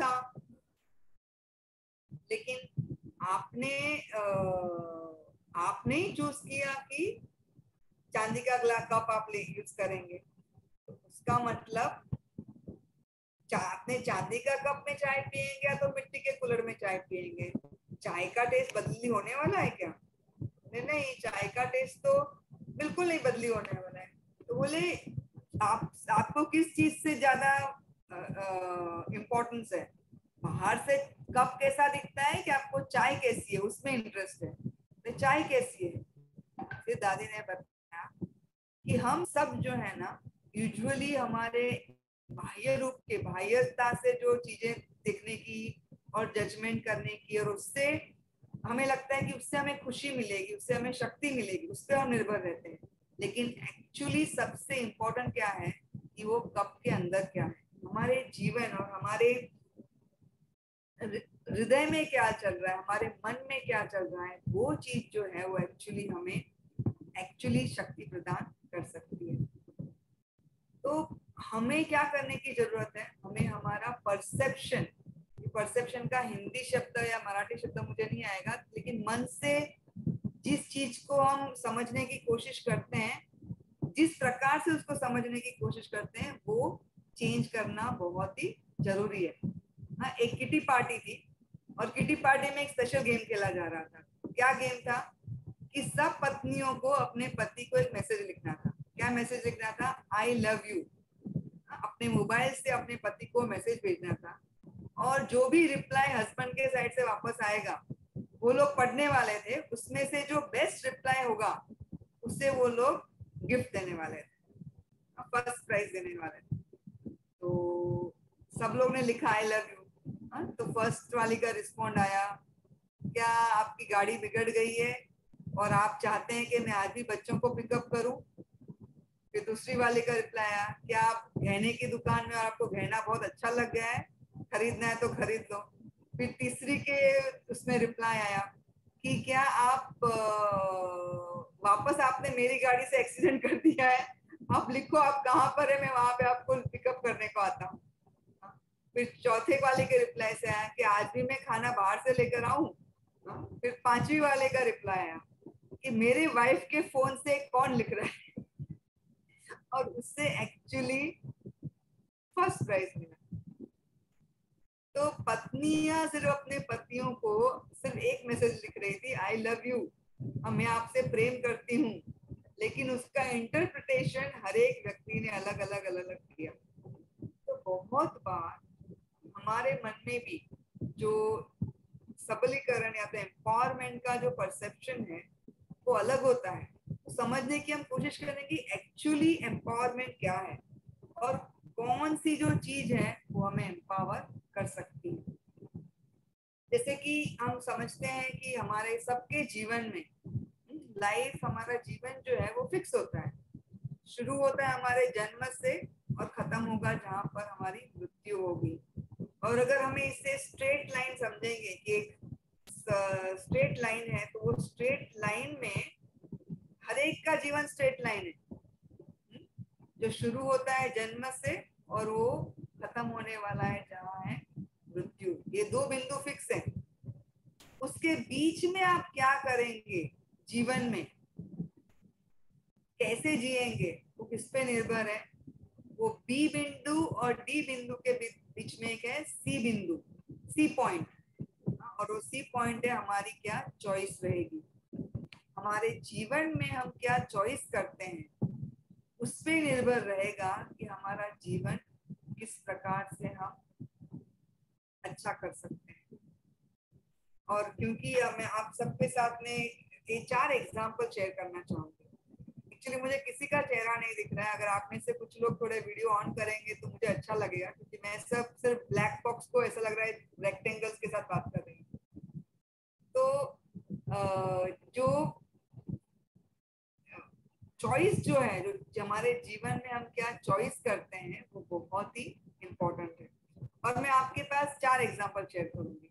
था, लेकिन आपने ही चूज किया कि चांदी का ग्लास कप आप यूज करेंगे, तो उसका मतलब आपने चांदी का कप में चाय पियेंगे या तो मिट्टी के कुल्हड़ में चाय पियेंगे, चाय का टेस्ट बदली होने वाला है क्या? नहीं, चाय का टेस्ट तो बिल्कुल नहीं बदली होने वाला है। तो बोले आपको किस चीज से ज्यादा इम्पोर्टेंस है, बाहर से कप कैसा दिखता है कि आपको चाय कैसी है उसमें इंटरेस्ट है? तो चाय कैसी है? फिर दादी ने बताया कि हम सब जो है ना, यूजुअली हमारे बाह्य रूप के बाह्यता से जो चीजें देखने की और जजमेंट करने की, और उससे हमें लगता है कि उससे हमें खुशी मिलेगी, उससे हमें शक्ति मिलेगी, उस पर हम निर्भर रहते हैं। लेकिन एक्चुअली सबसे इम्पोर्टेंट क्या है कि वो कप के अंदर क्या है, हमारे जीवन और हमारे हृदय में क्या चल रहा है, हमारे मन में क्या चल रहा है, वो चीज जो है वो एक्चुअली हमें एक्चुअली शक्ति प्रदान कर सकती है। तो हमें क्या करने की जरूरत है, हमें हमारा परसेप्शन, परसेप्शन का हिंदी शब्द या मराठी शब्द मुझे नहीं आएगा, लेकिन मन से जिस चीज को हम समझने की कोशिश करते हैं, जिस प्रकार से उसको समझने की कोशिश करते हैं, वो चेंज करना बहुत ही जरूरी है। हाँ, एक किटी पार्टी थी और किटी पार्टी में एक स्पेशल गेम खेला जा रहा था। क्या गेम था कि सब पत्नियों को अपने पति को एक मैसेज लिखना था। क्या मैसेज लिखना था? I love you. अपने मोबाइल से अपने पति को मैसेज भेजना था, और जो भी रिप्लाई हस्बैंड के साइड से वापस आएगा वो लोग पढ़ने वाले थे, उसमें से जो बेस्ट रिप्लाई होगा उससे वो लोग गिफ्ट देने वाले थे, फर्स्ट प्राइज देने वाले थे। तो सब लोग ने लिखा आई लव यू। तो फर्स्ट वाली का रिस्पॉन्ड आया, क्या आपकी गाड़ी बिगड़ गई है और आप चाहते हैं कि मैं आज भी बच्चों को पिकअप करूं? फिर दूसरी वाले का रिप्लाई आया, क्या आप गहने की दुकान में और आपको गहना बहुत अच्छा लग गया है, खरीदना है तो खरीद लो। फिर तीसरी के उसमें रिप्लाई आया कि क्या आप वापस आपने मेरी गाड़ी से एक्सीडेंट कर दिया है, आप लिखो आप कहाँ पर है, मैं वहां पे आपको पिकअप करने को आता हूँ। फिर चौथे वाले के रिप्लाई से आया कि आज भी मैं खाना बाहर से लेकर आऊं। फिर पांचवी वाले का रिप्लाई आया कि मेरे वाइफ के फोन से कौन लिख रहा है, और उससे एक्चुअली फर्स्ट प्राइज मिला। तो पत्नियां सिर्फ अपने पतियों को सिर्फ एक मैसेज लिख रही थी, आई लव यू, मैं आपसे प्रेम करती हूँ, लेकिन उसका इंटरप्रिटेशन हर एक व्यक्ति ने अलग अलग अलग अलग किया। तो बहुत बार हमारे मन में भी जो सबलीकरण या तो एम्पावरमेंट का जो परसेप्शन है वो अलग होता है। तो समझने की हम कोशिश करें कि एक्चुअली एम्पावरमेंट क्या है और कौन सी जो चीज है वो हमें एम्पावर कर सकती है। जैसे कि हम समझते हैं कि हमारे सबके जीवन में लाइफ, हमारा जीवन जो है वो फिक्स होता है, शुरू होता है हमारे जन्म से और खत्म होगा जहां पर हमारी मृत्यु होगी। और अगर हमें इसे स्ट्रेट लाइन समझेंगे कि एक स्ट्रेट लाइन है, तो वो स्ट्रेट लाइन में हर एक का जीवन स्ट्रेट लाइन है, जो शुरू होता है जन्म से और वो खत्म होने वाला है जहाँ है मृत्यु। ये दो बिंदु फिक्स है। उसके बीच में आप क्या करेंगे जीवन में, कैसे जिएंगे, वो किस पे निर्भर है? वो बी बिंदु और डी बिंदु के बीच में एक है सी बिंदु, सी पॉइंट, और वो सी पॉइंट है हमारी क्या चॉइस रहेगी। हमारे जीवन में हम क्या चॉइस करते हैं उस पे निर्भर रहेगा कि हमारा जीवन किस प्रकार से हम अच्छा कर सकते हैं। और क्योंकि मैं आप सबके साथ में ये 4 एग्जाम्पल शेयर करना चाहूंगी। एक्चुअली मुझे किसी का चेहरा नहीं दिख रहा है, अगर आप में से कुछ लोग थोड़े वीडियो ऑन करेंगे तो मुझे अच्छा लगेगा, क्योंकि मैं सब सिर्फ ब्लैक बॉक्स को ऐसा लग रहा है रेक्टेंगल्स के साथ बात कर रही हूँ। तो जो चॉइस जो है, जो हमारे जीवन में हम क्या चॉइस करते हैं वो बहुत ही इम्पोर्टेंट है। और मैं आपके पास 4 एग्जाम्पल शेयर करूंगी।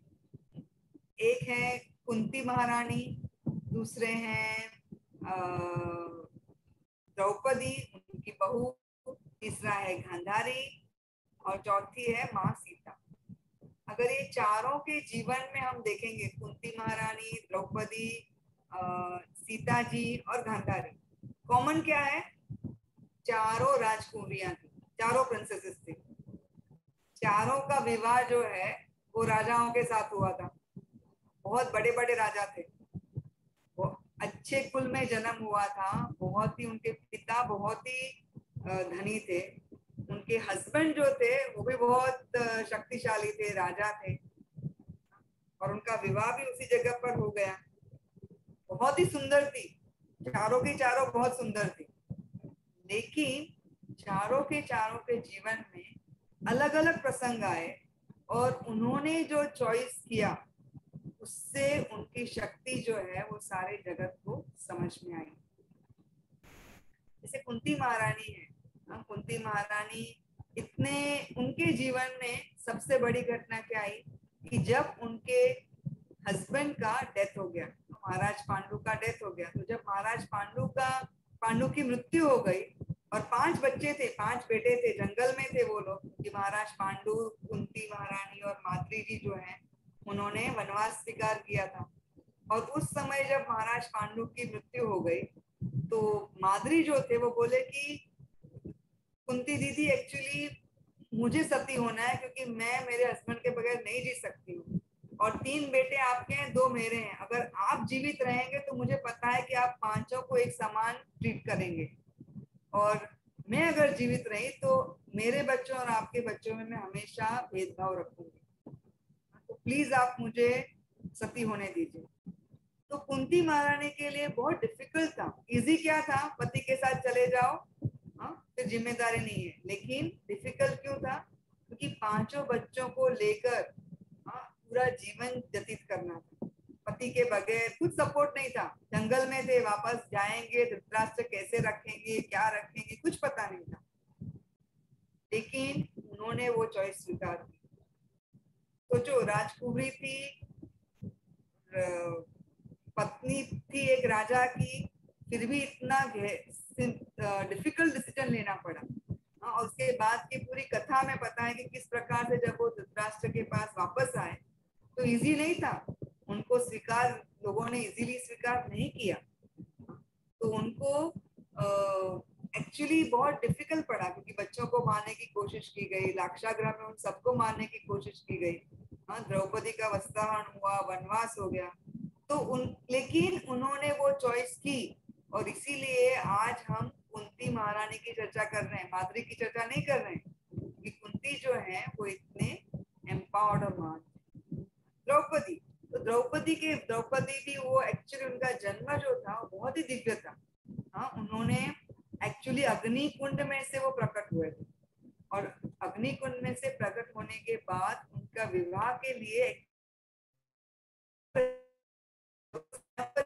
एक है कुंती महारानी, दूसरे हैं द्रौपदी उनकी बहू, तीसरा है गांधारी, और चौथी है माँ सीता। अगर ये चारों के जीवन में हम देखेंगे, कुंती महारानी, द्रौपदी, सीता जी और गांधारी, कॉमन क्या है? चारों राजकुमारियां थी, चारों प्रिंसेसेस थी। चारों का विवाह जो है वो राजाओं के साथ हुआ था। बहुत बड़े बड़े राजा थे, वो अच्छे कुल में जन्म हुआ था, बहुत ही उनके पिता बहुत ही धनी थे, उनके हस्बैंड जो थे वो भी बहुत शक्तिशाली थे, राजा थे, और उनका विवाह भी उसी जगह पर हो गया। बहुत ही सुंदर थी, चारों की चारों बहुत सुंदर थी। लेकिन चारों के जीवन में अलग अलग प्रसंग आए और उन्होंने जो चॉइस किया उससे उनकी शक्ति जो है वो सारे जगत को समझ में आई। जैसे कुंती महारानी है, कुंती महारानी इतने, उनके जीवन में सबसे बड़ी घटना क्या आई कि जब उनके हस्बैंड का डेथ हो गया, महाराज पांडु का डेथ हो गया, तो जब महाराज पांडु की मृत्यु हो गई और 5 बच्चे थे, 5 बेटे थे, जंगल में थे वो लोग, कि महाराज पांडु, कुंती महारानी और माद्री जी जो है उन्होंने वनवास स्वीकार किया था। और उस समय जब महाराज पांडु की मृत्यु हो गई तो माद्री जो थे वो बोले कि कुंती दीदी एक्चुअली मुझे सती होना है, क्योंकि मैं मेरे हस्बैंड के बगैर नहीं जी सकती हूँ, और 3 बेटे आपके हैं, 2 मेरे हैं, अगर आप जीवित रहेंगे तो मुझे पता है कि आप पांचों को एक समान ट्रीट करेंगे, और मैं अगर जीवित रही तो मेरे बच्चों और आपके बच्चों में मैं हमेशा भेदभाव रखूंगी, तो प्लीज आप मुझे सती होने दीजिए। तो कुंती महारानी के लिए बहुत डिफिकल्ट था। इजी क्या था, पति के साथ चले जाओ, फिर जिम्मेदारी नहीं है, लेकिन डिफिकल्ट क्यों था? क्योंकि 5 बच्चों को लेकर पूरा जीवन व्यतीत करना था, पति के बगैर, कुछ सपोर्ट नहीं था, जंगल में थे, वापस जाएंगे, धृतराष्ट्र कैसे रखेंगे, क्या रखेंगे, कुछ पता नहीं था, लेकिन उन्होंने वो चॉइस स्वीकार की। सोचो, राजकुमारी थी, पत्नी थी एक राजा की, फिर भी इतना डिफिकल्ट डिसीजन लेना पड़ा। और उसके बाद की पूरी कथा में पता है कि किस प्रकार से जब वो धृतराष्ट्र के पास वापस आए तो इजी नहीं था, उनको स्वीकार, लोगों ने इजीली स्वीकार नहीं किया, तो उनको एक्चुअली बहुत डिफिकल्ट पड़ा, क्योंकि बच्चों को मारने की कोशिश की गई, लाक्षागृह में उन सबको मारने की कोशिश की गई, द्रौपदी का वस्त्राहरण हुआ, वनवास हो गया, तो लेकिन उन्होंने वो चॉइस की, और इसीलिए आज हम कुंती महारानी की चर्चा कर रहे हैं, माद्री की चर्चा नहीं कर रहे हैं, कि कुंती जो है वो इतने एम्पावर्ड और महान। द्रौपदी, तो द्रौपदी भी वो एक्चुअली उनका जन्म जो था वो बहुत ही दिव्य था। उन्होंने एक्चुअली अग्नि कुंड में से वो प्रकट हुए थे, और अग्नि कुंड में से प्रकट होने के बाद उनका विवाह के लिए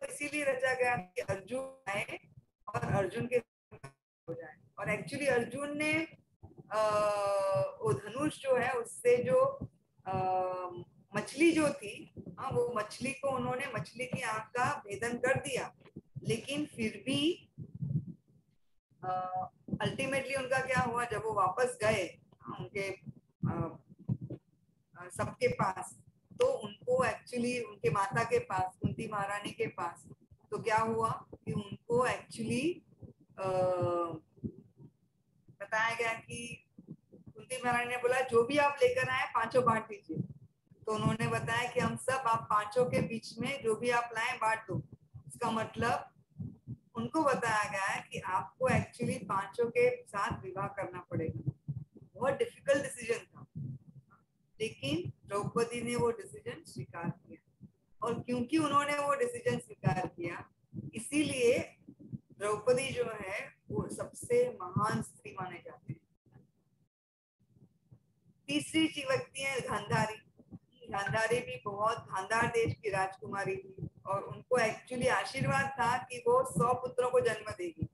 इसीलिए रचा गया कि अर्जुन आए और अर्जुन के हो जाए, और एक्चुअली अर्जुन ने वो धनुष जो है उससे जो मछली जो थी, वो मछली को उन्होंने, मछली की आंख का भेदन कर दिया, लेकिन फिर भी अल्टीमेटली उनका क्या हुआ, जब वो वापस गए उनके सबके पास, तो उनको एक्चुअली उनके माता के पास, कुंती महारानी के पास, तो क्या हुआ कि उनको एक्चुअली बताया गया कि कुंती महारानी ने बोला जो भी आप लेकर आए 5 बांट दीजिए, तो उन्होंने बताया कि हम सब आप 5 के बीच में जो भी आप लाए बांट दो। इसका मतलब उनको बताया गया है कि आपको एक्चुअली 5 के साथ विवाह करना पड़ेगा। बहुत डिफिकल्ट डिसीजन था, लेकिन द्रौपदी ने वो डिसीजन स्वीकार किया, और क्योंकि उन्होंने वो डिसीजन स्वीकार किया, इसीलिए द्रौपदी जो है वो सबसे महान स्त्री माने जाते हैं। तीसरी व्यक्ति है गांधारी। गांधारी भी बहुत, गांधार देश की राजकुमारी थी, और उनको एक्चुअली आशीर्वाद था कि वो 100 पुत्रों को जन्म देगी,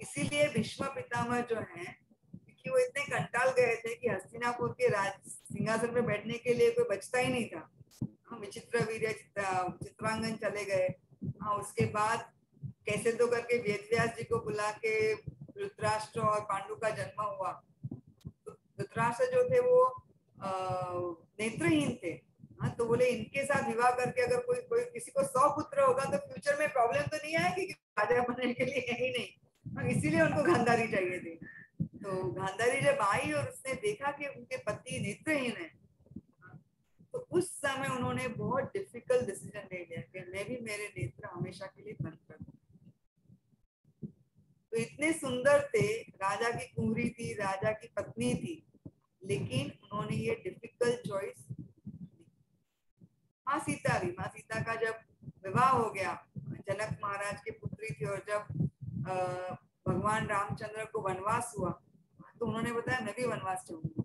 इसीलिए भीष्म पितामह जो है, क्योंकि वो इतने कंटाल गए थे कि हस्तिनापुर के राज सिंहासन पे बैठने के लिए कोई बचता ही नहीं था, विचित्रवीर्य चित्रांगन चले गए, उसके बाद कैसे तो करके वेदव्यास जी को बुला के धृतराष्ट्र और पांडु का जन्म हुआ। धृतराष्ट्र जो थे वो नेत्रहीन थे, बोले इनके साथ विवाह करके अगर कोई कोई किसी को 100 पुत्र होगा तो फ्यूचर में प्रॉब्लम तो नहीं आएगी कि राजा बनने के लिए है ही नहीं, इसीलिए उनको गांधारी चाहिए थी। तो गांधारी जब आई और उसने देखा कि उनके पति नेत्रहीन है, तो उस समय उन्होंने बहुत डिफिकल्ट डिसीजन ले लिया कि मैं भी मेरे नेत्र हमेशा के लिए बंद कर दूं। तो इतने सुंदर थे, राजा की कुंवरी थी, राजा की पत्नी थी, लेकिन उन्होंने ये डिफिकल्ट चॉइस। माँ सीता भी, माँ सीता का जब विवाह हो गया, जनक महाराज की पुत्री थी, और जब भगवान रामचंद्र को वनवास हुआ तो उन्होंने बताया मैं भी वनवास चाहूंगी।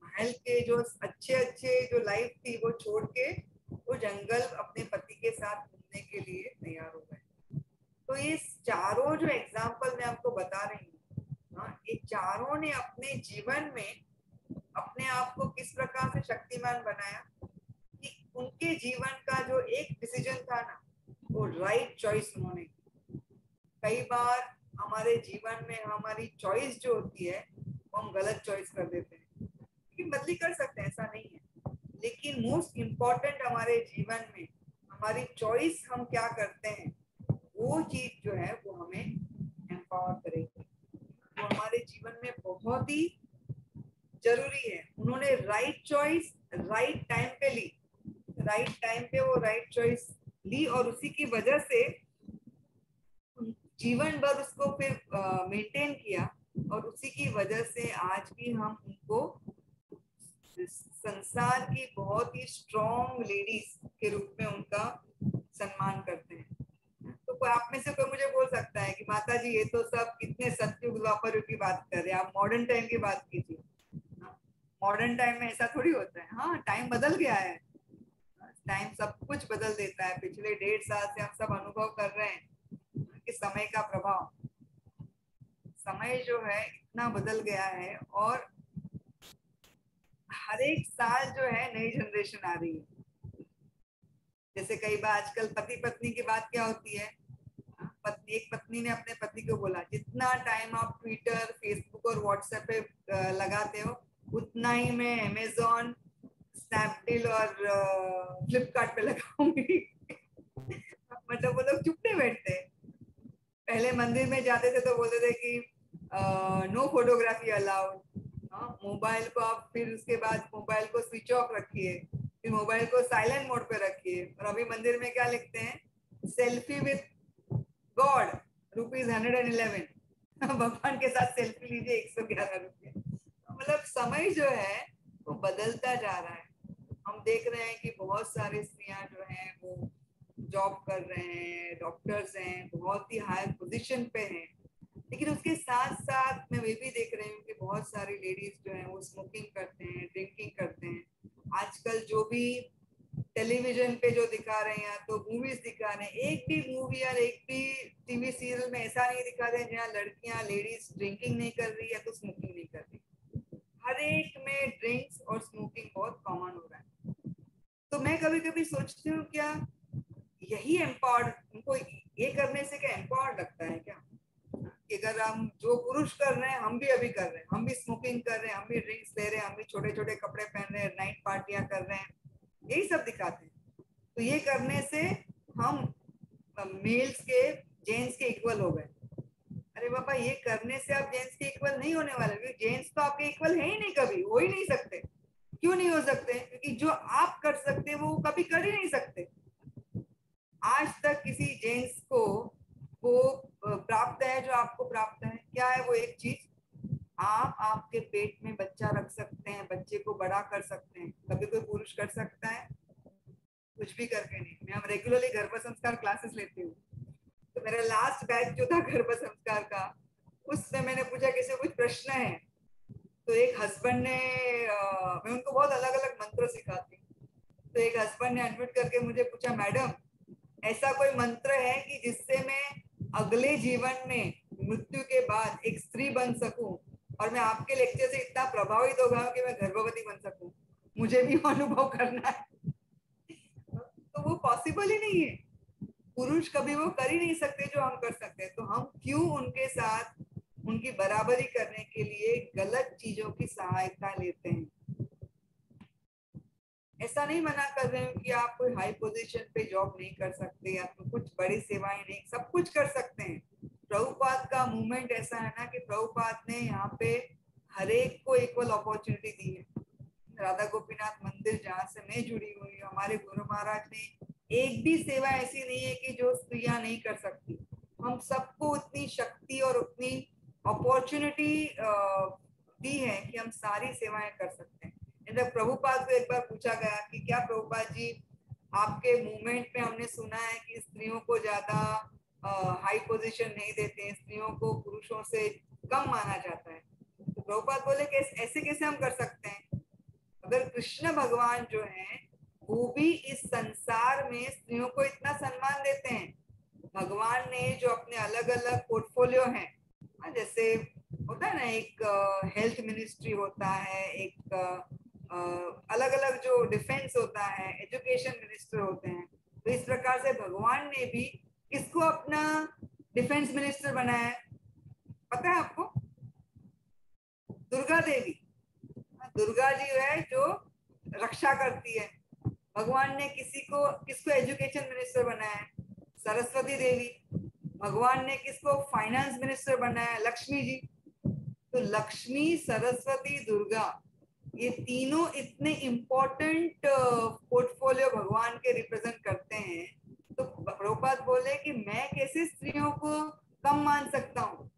महल के जो अच्छे अच्छे जो लाइफ थी वो छोड़ के वो जंगल अपने पति के साथ घूमने के लिए तैयार हो गए। तो ये चारों जो एग्जाम्पल मैं आपको बता रही हूँ, ये चारों ने अपने जीवन में अपने आप को किस प्रकार से शक्तिमान बनाया कि उनके जीवन का जो एक डिसीजन था ना, वो राइट चॉइस उन्होंने की। कई बार हमारे जीवन में हमारी चॉइस जो होती है वो हम गलत चॉइस कर देते हैं, लेकिन बदली कर सकते हैं, ऐसा नहीं है। लेकिन मोस्ट इम्पोर्टेंट हमारे जीवन में हमारी चॉइस हम क्या करते हैं, वो चीज जो है वो हमें एम्पावर करेगी, वो हमारे जीवन में बहुत ही जरूरी है। उन्होंने राइट चॉइस राइट टाइम पे ली, राइट टाइम पे वो राइट चॉइस ली, और उसी की वजह से जीवन भर उसको फिर मेंटेन किया, और उसी की वजह से आज भी हम उनको संसार की बहुत ही स्ट्रॉन्ग लेडीज के रूप में उनका सम्मान करते हैं। तो आप में से कोई मुझे बोल सकता है कि माता जी ये तो सब कितने सतयुग द्वापर युग की बात कर रहे हैं, आप मॉडर्न टाइम की बात कीजिए। मॉडर्न टाइम में ऐसा थोड़ी होता है। हाँ, टाइम बदल गया है, टाइम सब कुछ बदल देता है। पिछले 1.5 साल से हम सब अनुभव कर रहे हैं कि समय का प्रभाव, समय जो है इतना बदल गया है, और हर एक साल जो है नई जनरेशन आ रही है। जैसे कई बार आजकल पति पत्नी की बात क्या होती है, एक पत्नी ने अपने पति को बोला जितना टाइम आप ट्विटर, फेसबुक और व्हाट्सएप पे लगाते हो उतना ही मैं अमेजोन, स्नैपडील और फ्लिपकार्ट पे लगाऊंगी। मतलब वो लोग चुप नहीं बैठते। पहले मंदिर में जाते थे तो बोलते थे कि नो फोटोग्राफी अलाउड। मोबाइल को आप फिर उसके बाद मोबाइल को स्विच ऑफ रखिए, फिर मोबाइल को साइलेंट मोड पे रखिए। और अभी मंदिर में क्या लिखते हैं, सेल्फी विथ गॉड ₹111। भगवान के साथ सेल्फी लीजिए ₹111। मतलब समय जो है वो बदलता जा रहा है। हम देख रहे हैं कि बहुत सारे स्त्रियां जो हैं वो जॉब कर रहे हैं, डॉक्टर्स हैं, बहुत ही हाई पोजीशन पे हैं, लेकिन उसके साथ साथ मैं ये भी देख रही हूँ कि बहुत सारी लेडीज जो हैं वो स्मोकिंग करते हैं, ड्रिंकिंग करते हैं। आजकल जो भी टेलीविजन पे जो दिखा रहे हैं, तो मूवीज दिखा रहे हैं, एक भी मूवी या एक भी टीवी सीरियल में ऐसा नहीं दिखा रहे हैं जहाँ लड़कियां, लेडीज ड्रिंकिंग नहीं कर रही या तो स्मोकिंग नहीं कर रही। हर एक में ड्रिंक्स और स्मोकिंग बहुत कॉमन हो रहा है। तो मैं कभी कभी सोचती हूँ क्या यही एम्पावर्ड, उनको ये करने से क्या एम्पावर्ड लगता है क्या, कि अगर हम जो पुरुष कर रहे हैं हम भी अभी कर रहे हैं, हम भी स्मोकिंग कर रहे हैं, हम भी ड्रिंक्स ले रहे हैं, हम भी छोटे छोटे कपड़े पहन रहे हैं, नाइट पार्टियां कर रहे हैं, यही सब दिखाते हैं। तो ये करने से हम मेल्स के जेंट्स के इक्वल हो गए। अरे बाबा, ये करने से आप जेंट्स के इक्वल नहीं होने वाले, क्योंकि जेंट्स तो आपके इक्वल है ही नहीं, कभी हो ही नहीं सकते। क्यों नहीं हो सकते? क्योंकि जो आप कर सकते वो कभी कर ही नहीं सकते। आज तक किसी जेंट्स को वो प्राप्त है जो आपको प्राप्त है। क्या है वो एक चीज, आप आपके पेट में बच्चा रख सकते हैं, बच्चे को बड़ा कर सकते हैं। कभी कोई पुरुष कर सकता है? कुछ भी करके नहीं। मैं हम रेगुलरली गर्भ संस्कार क्लासेस लेती हूँ, तो मेरा लास्ट बैच जो था गर्भ संस्कार का, उसमें मैंने पूछा किसी कुछ प्रश्न है, तो एक हस्बैंड ने मैं उनको बहुत अलग अलग मंत्र सिखाती हूँ, तो एक हस्बैंड ने अनम्यूट करके मुझे पूछा, मैडम ऐसा कोई मंत्र है कि जिससे मैं अगले जीवन में मृत्यु के बाद एक स्त्री बन सकूं, और मैं आपके लेक्चर से इतना प्रभावित हो गया कि मैं गर्भवती बन सकूं, मुझे भी अनुभव करना है। तो वो पॉसिबल ही नहीं है। पुरुष कभी वो कर ही नहीं सकते जो हम कर सकते हैं, तो हम क्यों उनके साथ उनकी बराबरी करने के लिए गलत चीजों की सहायता लेते हैं? ऐसा नहीं मना कर रहे हूँ कि आप कोई हाई पोजीशन पे जॉब नहीं कर सकते या तो कुछ बड़ी सेवाएं नहीं, सब कुछ कर सकते हैं। प्रभुपाद का मूवमेंट ऐसा है ना कि प्रभुपाद ने यहाँ पे हर एक को इक्वल अपॉर्चुनिटी दी है। राधा गोपीनाथ मंदिर जहाँ से मैं जुड़ी हुई हूँ, हमारे गुरु महाराज ने एक भी सेवा ऐसी नहीं है कि जो स्त्रियां नहीं कर सकती। हम सबको उतनी शक्ति और उतनी अपॉर्चुनिटी दी है कि हम सारी सेवाएं कर सकते हैं। जब प्रभुपाद को एक बार पूछा गया कि क्या प्रभुपाद जी, आपके मूवमेंट में हमने सुना है कि स्त्रियों को ज्यादा हाई पोजीशन नहीं देते, स्त्रियों को पुरुषों से कम माना जाता है। तो प्रभुपाद बोले कि ऐसे कैसे हम कर सकते हैं? अगर कृष्ण भगवान जो है वो भी इस संसार में स्त्रियों को इतना सम्मान देते हैं। भगवान ने जो अपने अलग अलग पोर्टफोलियो हैं, जैसे होता है ना, एक हेल्थ मिनिस्ट्री होता है, एक अलग अलग जो डिफेंस होता है, एजुकेशन मिनिस्टर होते हैं, तो इस प्रकार से भगवान ने भी किसको अपना डिफेंस मिनिस्टर बनाया है? पता है आपको? दुर्गा देवी। दुर्गा जी है जो रक्षा करती है। भगवान ने किसको एजुकेशन मिनिस्टर बनाया है? सरस्वती देवी। भगवान ने किसको फाइनेंस मिनिस्टर बनाया? लक्ष्मी जी। तो लक्ष्मी, सरस्वती, दुर्गा, ये तीनों इतने इम्पोर्टेंट पोर्टफोलियो भगवान के रिप्रेजेंट करते हैं। तो प्रभुपाद बोले कि मैं कैसे स्त्रियों को कम मान सकता हूँ?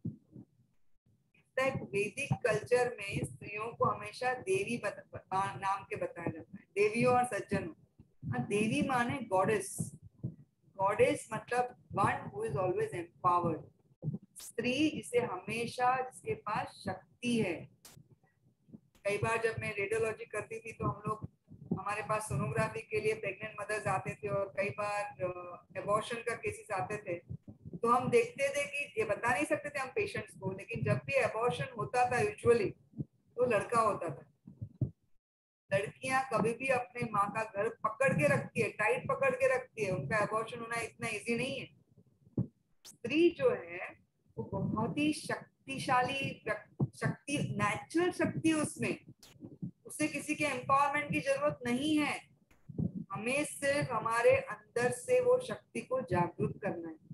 वैदिक कल्चर में स्त्रियों को हमेशा देवी नाम के बताया जाता है, देवियों और सज्जनों। देवी माने गॉडेस। गॉडेस मतलब one who is always empowered. स्त्री जिसे हमेशा, जिसके पास शक्ति है। कई बार जब मैं रेडियोलॉजी करती थी तो हम लोग, हमारे पास सोनोग्राफी के लिए प्रेग्नेंट मदर्स आते थे और कई बार एबॉर्शन का केसेस आते थे। तो हम देखते थे कि ये बता नहीं सकते थे हम पेशेंट्स को, लेकिन जब भी एबॉर्शन होता था यूजुअली तो लड़का होता था। लड़कियां कभी भी अपने माँ का घर पकड़ के रखती है, टाइट पकड़ के रखती है, उनका एबॉर्शन होना इतना इजी नहीं है। स्त्री जो है वो बहुत ही शक्तिशाली शक्ति, नेचुरल शक्ति उसमें, उसे किसी के एम्पावरमेंट की जरूरत नहीं है। हमें सिर्फ हमारे अंदर से वो शक्ति को जागरूक करना है।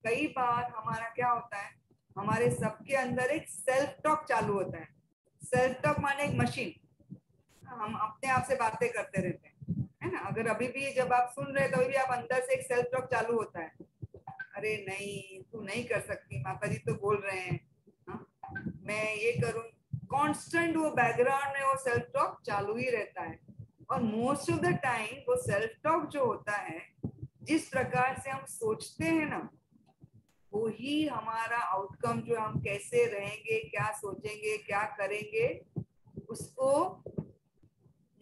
कई बार हमारा क्या होता है, हमारे सबके अंदर एक सेल्फ टॉक चालू होता है। सेल्फ टॉक माने एक मशीन, हम अपने आप से बातें करते रहते हैं, है ना? अगर अभी भी जब आप सुन रहे तो भी आप अंदर से एक सेल्फ टॉक चालू होता है, अरे नहीं तू नहीं कर सकती, माता जी तो बोल रहे हैं, हाँ? मैं ये करूं। कांस्टेंट वो बैकग्राउंड में वो सेल्फ टॉक चालू ही रहता है। और मोस्ट ऑफ द टाइम वो सेल्फ टॉक जो होता है, जिस प्रकार से हम सोचते हैं ना, वो ही हमारा आउटकम, जो हम कैसे रहेंगे, क्या सोचेंगे, क्या करेंगे, उसको